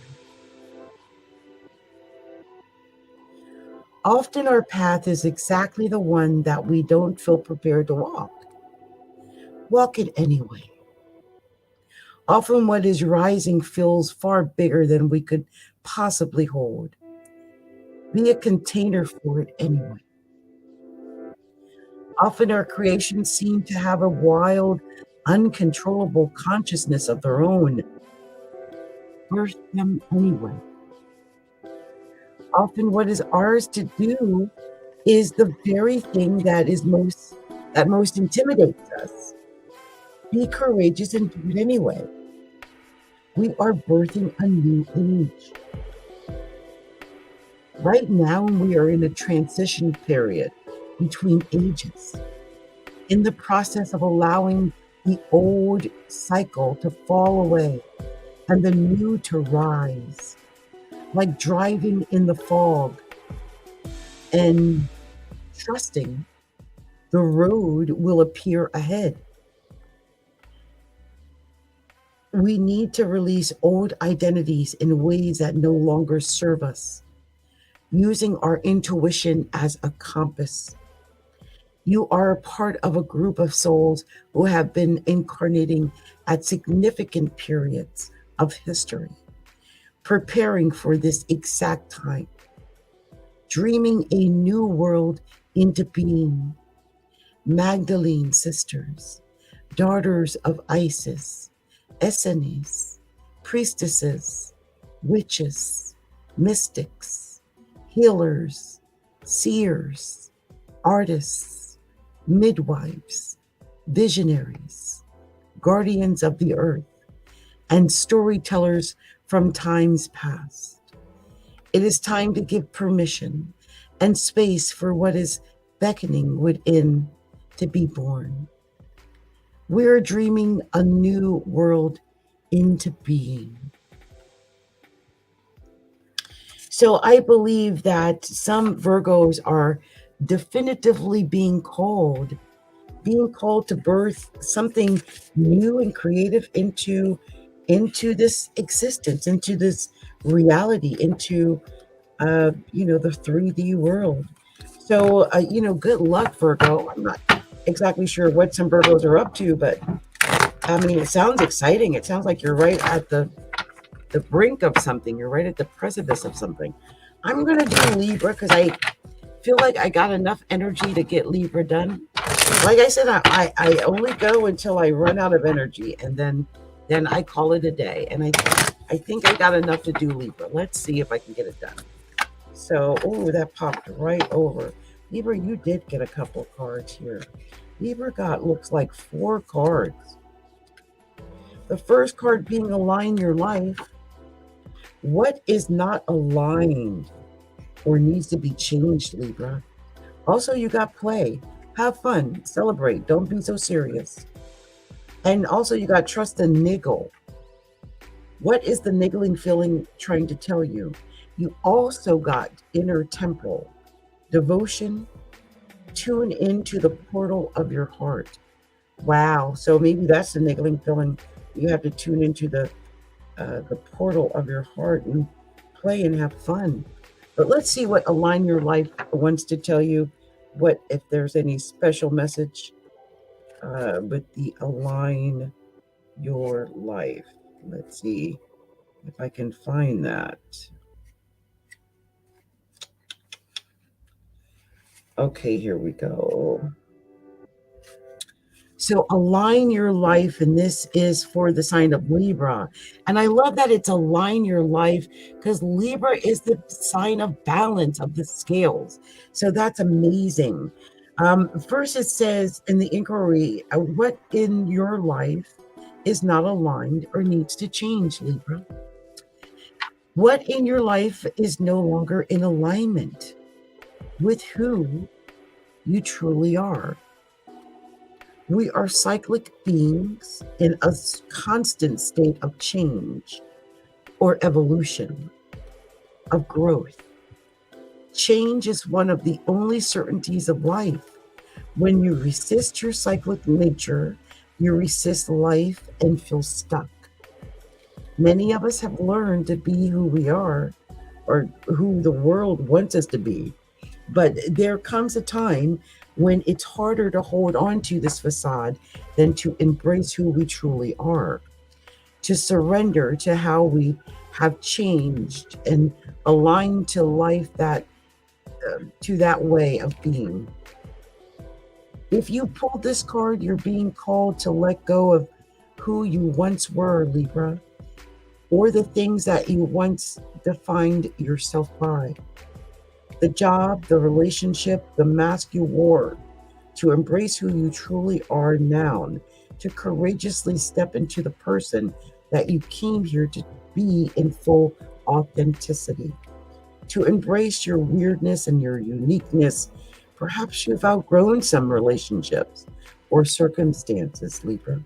Often our path is exactly the one that we don't feel prepared to walk. Walk it anyway. Often what is rising feels far bigger than we could possibly hold. Be a container for it anyway. Often our creations seem to have a wild, uncontrollable consciousness of their own. Birth them anyway. Often what is ours to do is the very thing that most intimidates us. Be courageous and do it anyway. We are birthing a new age. Right now, we are in a transition period between ages, in the process of allowing the old cycle to fall away and the new to rise, like driving in the fog and trusting the road will appear ahead. We need to release old identities in ways that no longer serve us, using our intuition as a compass. You are a part of a group of souls who have been incarnating at significant periods of history, preparing for this exact time, dreaming a new world into being. Magdalene sisters, daughters of Isis, Essenes, priestesses, witches, mystics, healers, seers, artists, midwives, visionaries, guardians of the earth, and storytellers from times past. It is time to give permission and space for what is beckoning within to be born. We're dreaming a new world into being. So I believe that some Virgos are definitively being called to birth something new and creative into this existence, into this reality, into the 3D world. So good luck, Virgo. I'm not exactly sure what some Virgos are up to, but I mean, it sounds exciting. It sounds like you're right at the brink of something. You're right at the precipice of something. I'm gonna do Libra because I feel like I got enough energy to get Libra done. Like I said, I only go until I run out of energy, and then I call it a day. And I think I got enough to do Libra. Let's see if I can get it done. So, oh, that popped right over. Libra, you did get a couple cards here. Libra got, looks like 4 cards. The first card being align your life. What is not aligned or needs to be changed, Libra? Also, you got play. Have fun. Celebrate. Don't be so serious. And also, you got trust and niggle. What is the niggling feeling trying to tell you? You also got inner temple, devotion, tune into the portal of your heart. Wow. So maybe that's the niggling feeling. You have to tune into the portal of your heart and play and have fun. But let's see what Align Your Life wants to tell you. What if there's any special message with the Align Your Life. Let's see if I can find that. Okay, here we go. So align your life, and this is for the sign of Libra. And I love that it's align your life because Libra is the sign of balance of the scales. So that's amazing. First, it says in the inquiry, what in your life is not aligned or needs to change, Libra? What in your life is no longer in alignment with who you truly are? We are cyclic beings in a constant state of change or evolution, of growth. Change is one of the only certainties of life. When you resist your cyclic nature, you resist life and feel stuck. Many of us have learned to be who we are or who the world wants us to be. But there comes a time when it's harder to hold on to this facade than to embrace who we truly are, to surrender to how we have changed and align to life to that way of being. If you pull this card, you're being called to let go of who you once were, Libra, or the things that you once defined yourself by. The job, the relationship, the mask you wore, to embrace who you truly are now, to courageously step into the person that you came here to be in full authenticity, to embrace your weirdness and your uniqueness. Perhaps you've outgrown some relationships or circumstances, Libra,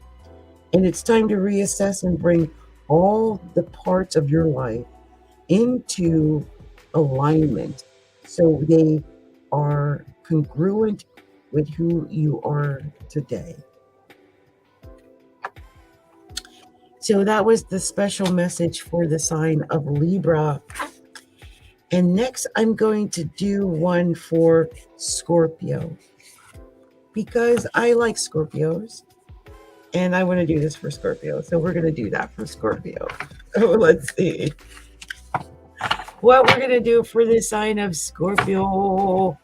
and it's time to reassess and bring all the parts of your life into alignment so they are congruent with who you are today. So that was the special message for the sign of Libra. And next, I'm going to do one for Scorpio because I like Scorpios and I want to do this for Scorpio. So we're going to do that for Scorpio. Let's see what we're going to do for the sign of Scorpio.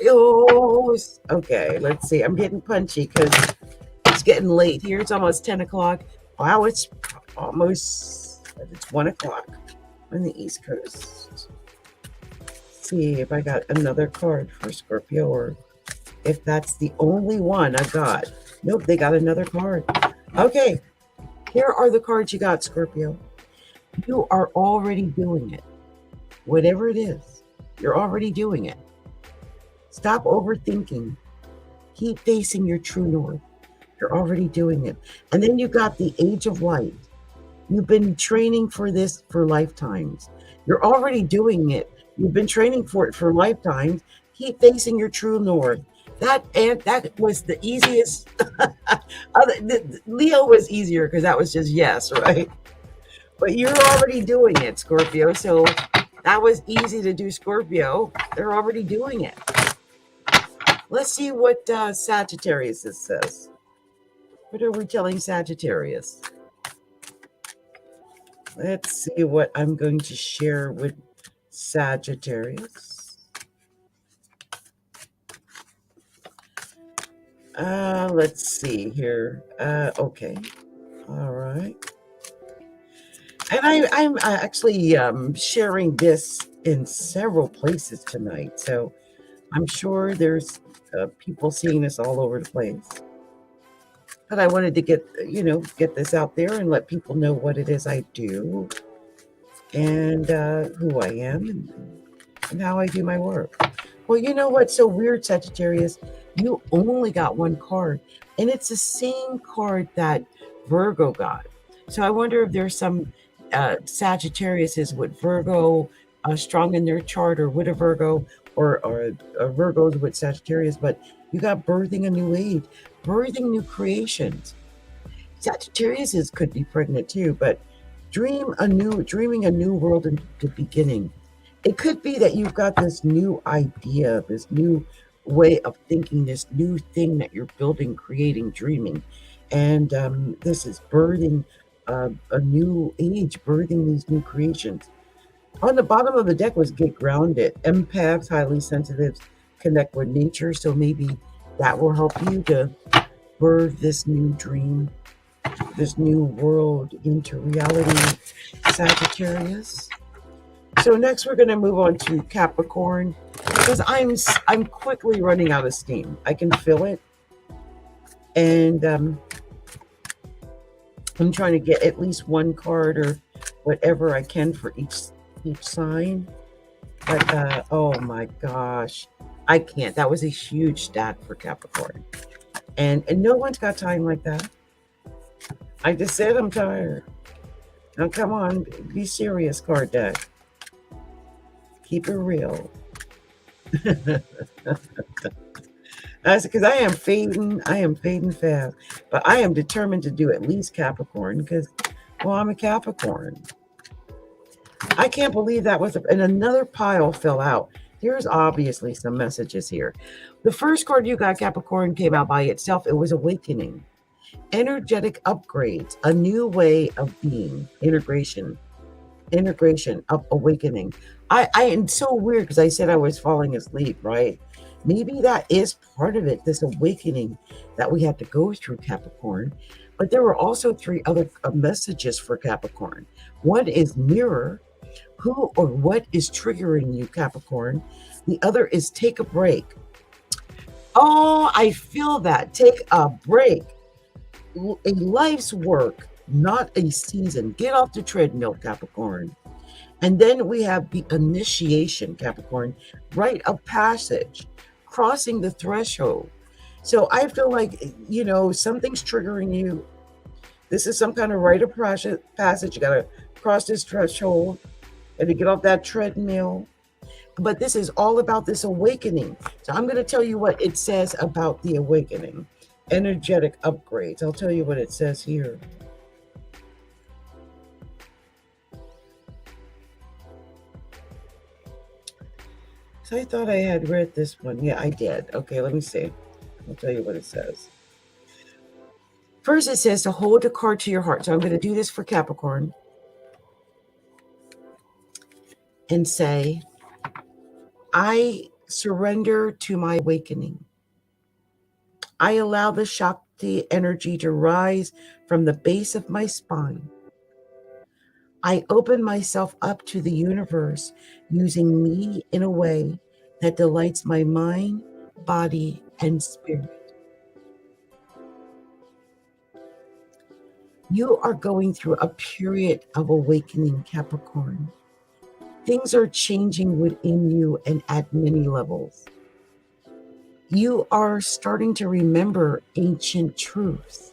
Scorpios. Okay, let's see. I'm getting punchy because it's getting late here. It's almost 10 o'clock. Wow, it's almost, it's 1 o'clock on the East Coast. Let's see if I got another card for Scorpio or if that's the only one I got. Nope, they got another card. Okay, here are the cards you got, Scorpio. You are already doing it. Whatever it is, you're already doing it. Stop overthinking. Keep facing your true north. You're already doing it. And then you got the Age of Light. You've been training for this for lifetimes. You're already doing it. You've been training for it for lifetimes. Keep facing your true north. That was the easiest. Leo was easier because that was just yes, right? But you're already doing it, Scorpio. So that was easy to do, Scorpio. They're already doing it. Let's see what Sagittarius says. What are we telling Sagittarius? Let's see what I'm going to share with Sagittarius. Let's see here. Okay. All right. And I'm actually sharing this in several places tonight. So I'm sure there's people seeing this all over the place. But I wanted to get this out there and let people know what it is I do and who I am and how I do my work. Well, you know what's so weird, Sagittarius? You only got one card, and it's the same card that Virgo got. So I wonder if there's some Sagittariuses with Virgo strong in their chart, or with a Virgo, or Virgos with Sagittarius. But you got birthing a new age, birthing new creations. Sagittariuses could be pregnant too, but dreaming a new world in the beginning. It could be that you've got this new idea, this new way of thinking, this new thing that you're building, creating, dreaming. And this is birthing a new age, birthing these new creations. On the bottom of the deck was get grounded. Empaths, highly sensitives, connect with nature. So maybe that will help you to birth this new dream, this new world into reality, Sagittarius. So next we're going to move on to Capricorn, because I'm quickly running out of steam. I can feel it, and I'm trying to get at least one card or whatever I can for each sign. But oh my gosh, I can't. That was a huge stack for Capricorn, and no one's got time like that. I just said I'm tired. Now come on, be serious, card deck. Keep it real. That's because I am fading fast. But I am determined to do at least Capricorn because, well, I'm a Capricorn. I can't believe that was, and another pile fell out. There's obviously some messages here. The first card you got, Capricorn, came out by itself. It was Awakening. Energetic upgrades, a new way of being, integration of awakening. I am so weird because I said I was falling asleep, right? Maybe that is part of it, this awakening that we had to go through, Capricorn. But there were also three other messages for Capricorn. One is mirror, who or what is triggering you, Capricorn. The other is take a break. Oh, I feel that. Take a break. A life's work, not a season. Get off the treadmill, Capricorn. And then we have the initiation, Capricorn, rite of passage, crossing the threshold. So I feel like, something's triggering you. This is some kind of rite of passage. You got to cross this threshold and to get off that treadmill. But this is all about this awakening. So I'm going to tell you what it says about the awakening. Energetic upgrades. I'll tell you what it says here. So I thought I had read this one. Yeah, I did. Okay, let me see. I'll tell you what it says. First, it says to hold a card to your heart. So I'm going to do this for Capricorn and say, I surrender to my awakening. I allow the Shakti energy to rise from the base of my spine. I open myself up to the universe using me in a way that delights my mind, body, and spirit. You are going through a period of awakening, Capricorn. Things are changing within you and at many levels. You are starting to remember ancient truths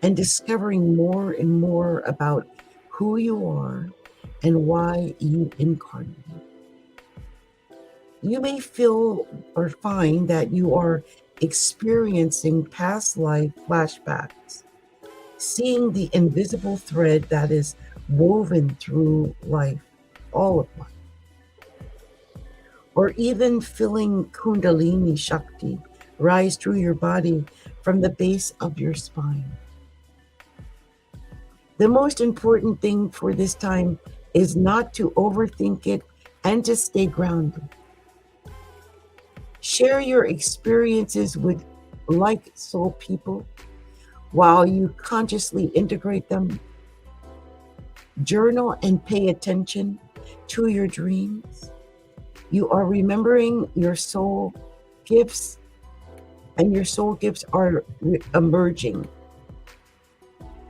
and discovering more and more about who you are and why you incarnated. You may feel or find that you are experiencing past life flashbacks, seeing the invisible thread that is woven through life, all of life, or even feeling Kundalini Shakti rise through your body from the base of your spine. The most important thing for this time is not to overthink it and to stay grounded. Share your experiences with like soul people while you consciously integrate them. Journal and pay attention to your dreams. You are remembering your soul gifts, and your soul gifts are emerging.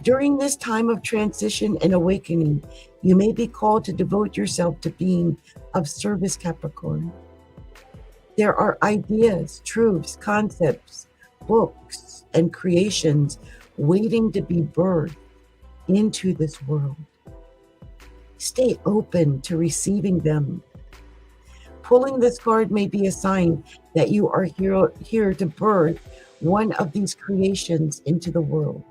During this time of transition and awakening, you may be called to devote yourself to being of service, Capricorn. There are ideas, truths, concepts, books, and creations waiting to be birthed into this world. Stay open to receiving them. Pulling this card may be a sign that you are here to birth one of these creations into the world.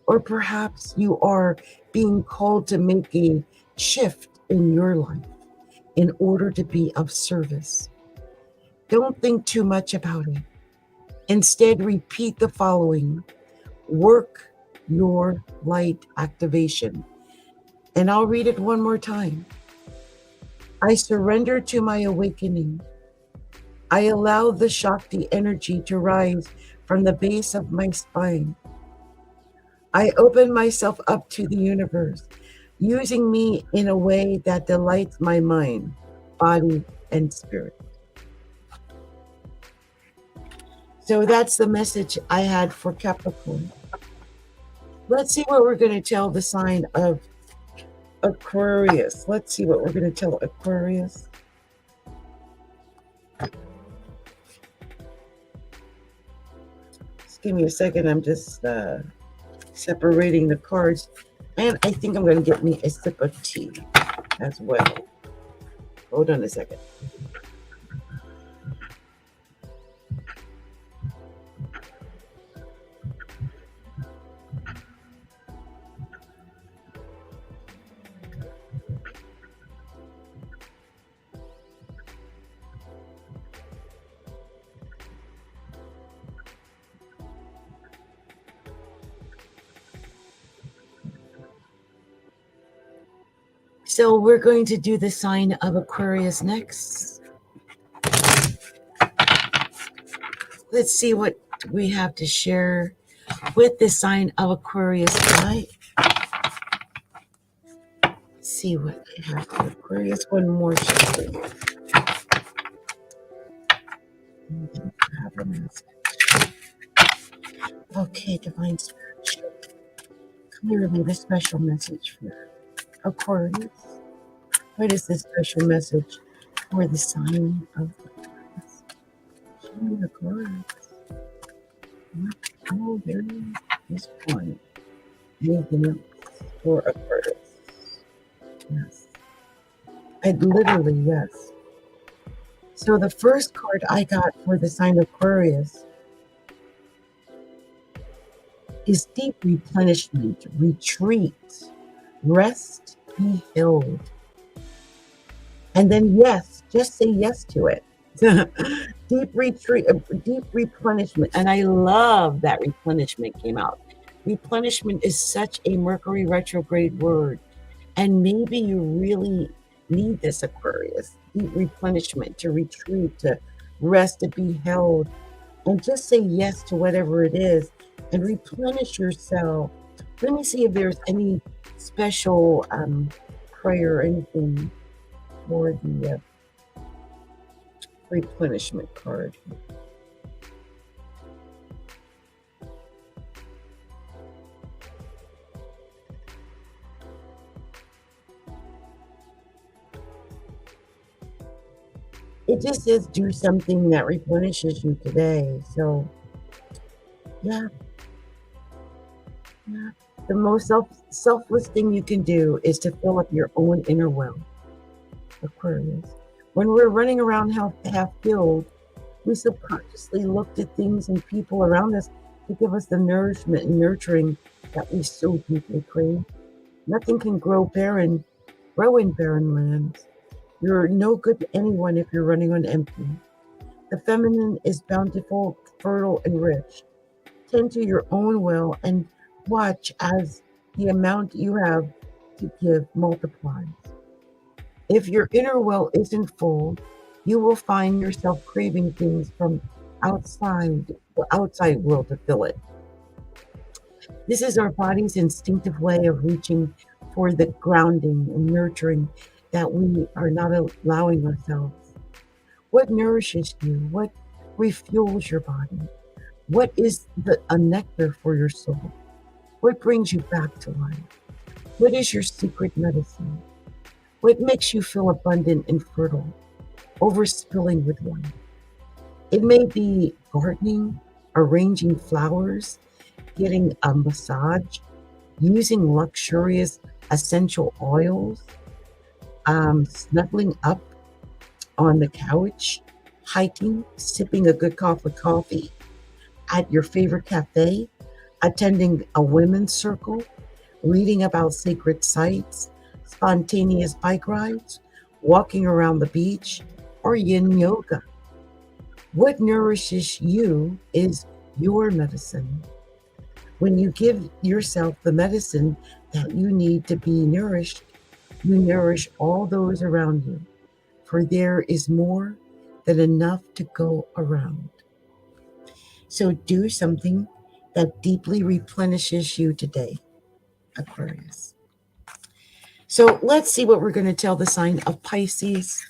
Or perhaps you are being called to make a shift in your life in order to be of service. Don't think too much about it. Instead, repeat the following. Work your light activation. And I'll read it one more time. I surrender to my awakening. I allow the Shakti energy to rise from the base of my spine. I open myself up to the universe, using me in a way that delights my mind, body, and spirit. So that's the message I had for Capricorn. Let's see what we're going to tell the sign of Aquarius. Let's see what we're going to tell Aquarius. Just give me a second. I'm just separating the cards. And I think I'm going to get me a sip of tea as well. Hold on a second. So we're going to do the sign of Aquarius next. Let's see what we have to share with the sign of Aquarius tonight. Let's see what I have for Aquarius. One more share. Okay, Divine Spirit. Clearly the special message for Aquarius. What is the special message for the sign of Aquarius? Show me the cards. Oh, there is one. Anything else for Aquarius? Yes. Literally, yes. So the first card I got for the sign of Aquarius is deep replenishment, retreat, rest, be healed. And then yes, just say yes to it. Deep retreat, deep replenishment. And I love that replenishment came out. Replenishment is such a Mercury retrograde word. And maybe you really need this, Aquarius. complete replenishment, to retreat, to rest, to be held, and just say yes to whatever it is and replenish yourself. Let me see if there's any special prayer or anything for the replenishment card. It just says do something that replenishes you today. So, yeah. The most selfless thing you can do is to fill up your own inner well, Aquarius. When we're running around half filled, we subconsciously looked at things and people around us to give us the nourishment and nurturing that we so deeply crave. Nothing can grow in barren lands. You're no good to anyone if you're running on empty. The feminine is bountiful, fertile, and rich. Tend to your own well and watch as the amount you have to give multiplies. If your inner well isn't full, you will find yourself craving things from the outside world to fill it. This is our body's instinctive way of reaching for the grounding and nurturing that we are not allowing ourselves. What nourishes you? What refuels your body? What is a nectar for your soul? What brings you back to life? What is your secret medicine? What makes you feel abundant and fertile, overspilling with life? It may be gardening, arranging flowers, getting a massage, using luxurious essential oils, snuggling up on the couch, hiking, sipping a good cup of coffee at your favorite cafe, attending a women's circle, reading about sacred sites, spontaneous bike rides, walking around the beach, or yin yoga. What nourishes you is your medicine. When you give yourself the medicine that you need to be nourished, you nourish all those around you, for there is more than enough to go around. So do something that deeply replenishes you today, Aquarius. So let's see what we're going to tell the sign of Pisces.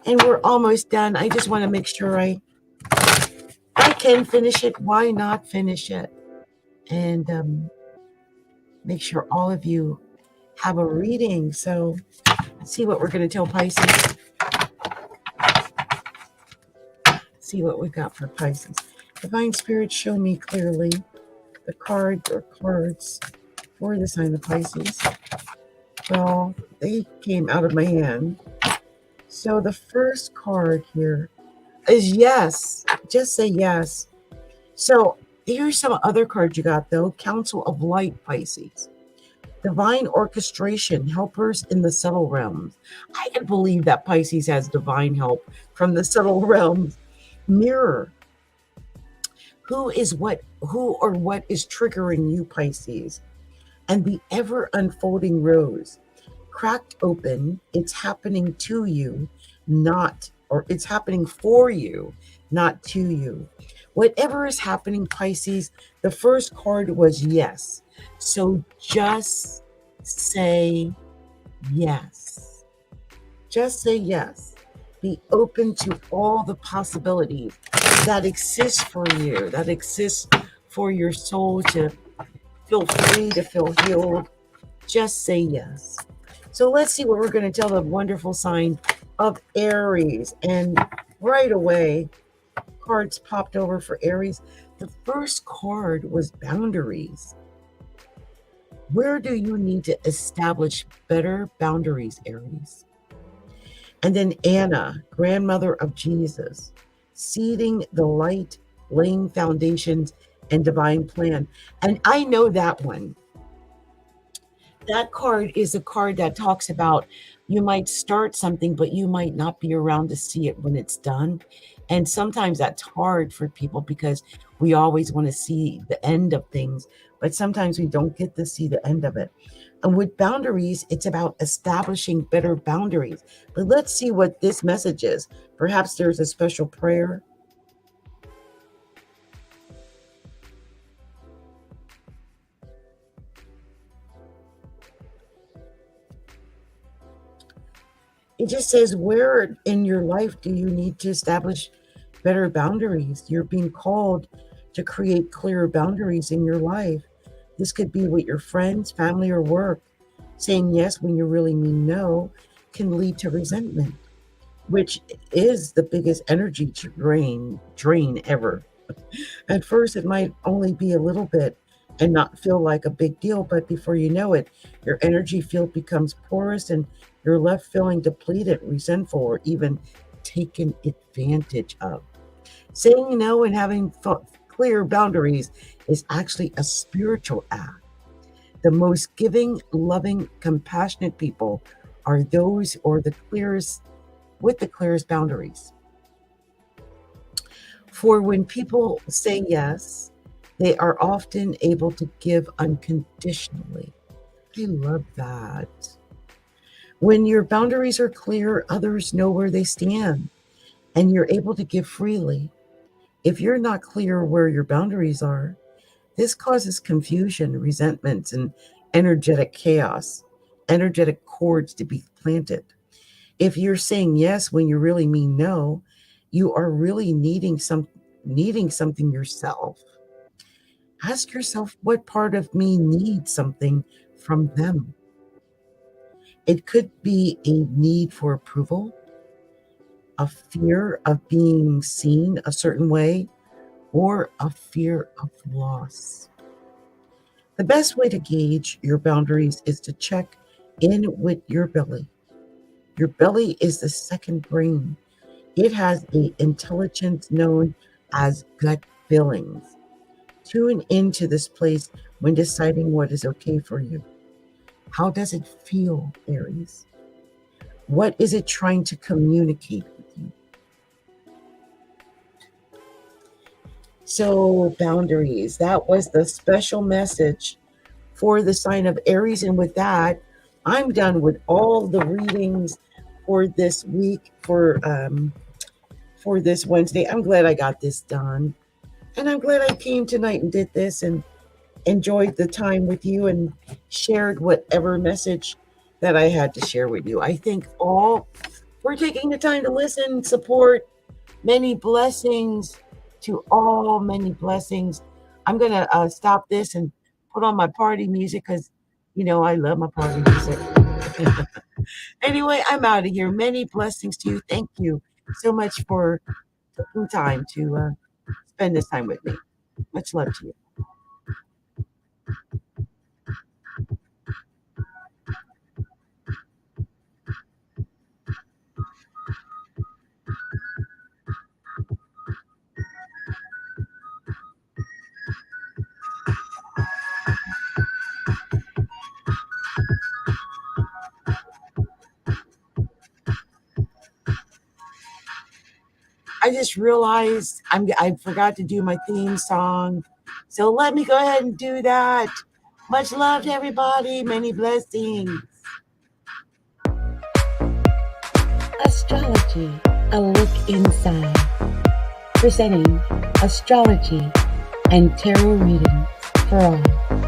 And we're almost done. I just want to make sure I can finish it. Why not finish it? And make sure all of you have a reading. So let's see what we're going to tell Pisces. See what we got for Pisces. Divine Spirit, show me clearly the cards for the sign of Pisces. Well, they came out of my hand. So the first card here is yes. Just say yes. So here's some other cards you got, though. Council of Light, Pisces. Divine orchestration, helpers in the subtle realms. I can believe that Pisces has divine help from the subtle realms. Mirror. Who or what is triggering you, Pisces? And the ever unfolding rose. Cracked open, it's happening to you, it's happening for you, not to you. Whatever is happening, Pisces, the first card was yes. So just say yes. Just say yes. Be open to all the possibilities that exist for you, that exist for your soul to feel free, to feel healed. Just say yes. So let's see what we're going to tell the wonderful sign of Aries. And right away, cards popped over for Aries. The first card was boundaries. Where do you need to establish better boundaries, Aries? And then Anna, grandmother of Jesus, seeding the light, laying foundations, and divine plan. And I know that one. That card is a card that talks about you might start something, but you might not be around to see it when it's done. And sometimes that's hard for people because we always want to see the end of things, but sometimes we don't get to see the end of it. And with boundaries, it's about establishing better boundaries. But let's see what this message is. Perhaps there's a special prayer. It just says, where in your life do you need to establish better boundaries? You're being called to create clearer boundaries in your life. This could be with your friends, family, or work. Saying yes when you really mean no can lead to resentment, which is the biggest energy drain ever. At first, it might only be a little bit and not feel like a big deal, but before you know it, your energy field becomes porous and you're left feeling depleted, resentful, or even taken advantage of. Saying no and having clear boundaries is actually a spiritual act. The most giving, loving, compassionate people are those or the clearest with the clearest boundaries. For when people say yes, they are often able to give unconditionally. I love that. When your boundaries are clear, others know where they stand and you're able to give freely. If you're not clear where your boundaries are, this causes confusion, resentments, and energetic chaos, energetic cords to be planted. If you're saying yes when you really mean no, you are really needing something yourself. Ask yourself, what part of me needs something from them? It could be a need for approval, a fear of being seen a certain way, or a fear of loss. The best way to gauge your boundaries is to check in with your belly. Your belly is the second brain. It has an intelligence known as gut feelings. Tune into this place when deciding what is okay for you. How does it feel, Aries? What is it trying to communicate with you? So, boundaries. That was the special message for the sign of Aries. And with that, I'm done with all the readings for this week, for this Wednesday. I'm glad I got this done. And I'm glad I came tonight and did this and enjoyed the time with you and shared whatever message that I had to share with you. I thank all for taking the time to listen, support. Many blessings to all, many blessings. I'm going to stop this and put on my party music because, I love my party music. Anyway, I'm out of here. Many blessings to you. Thank you so much for taking time to spend this time with me. Much love to you. I just realized I forgot to do my theme song. So let me go ahead and do that. Much love to everybody. Many blessings. Astrology, a look inside. Presenting astrology and tarot readings for all.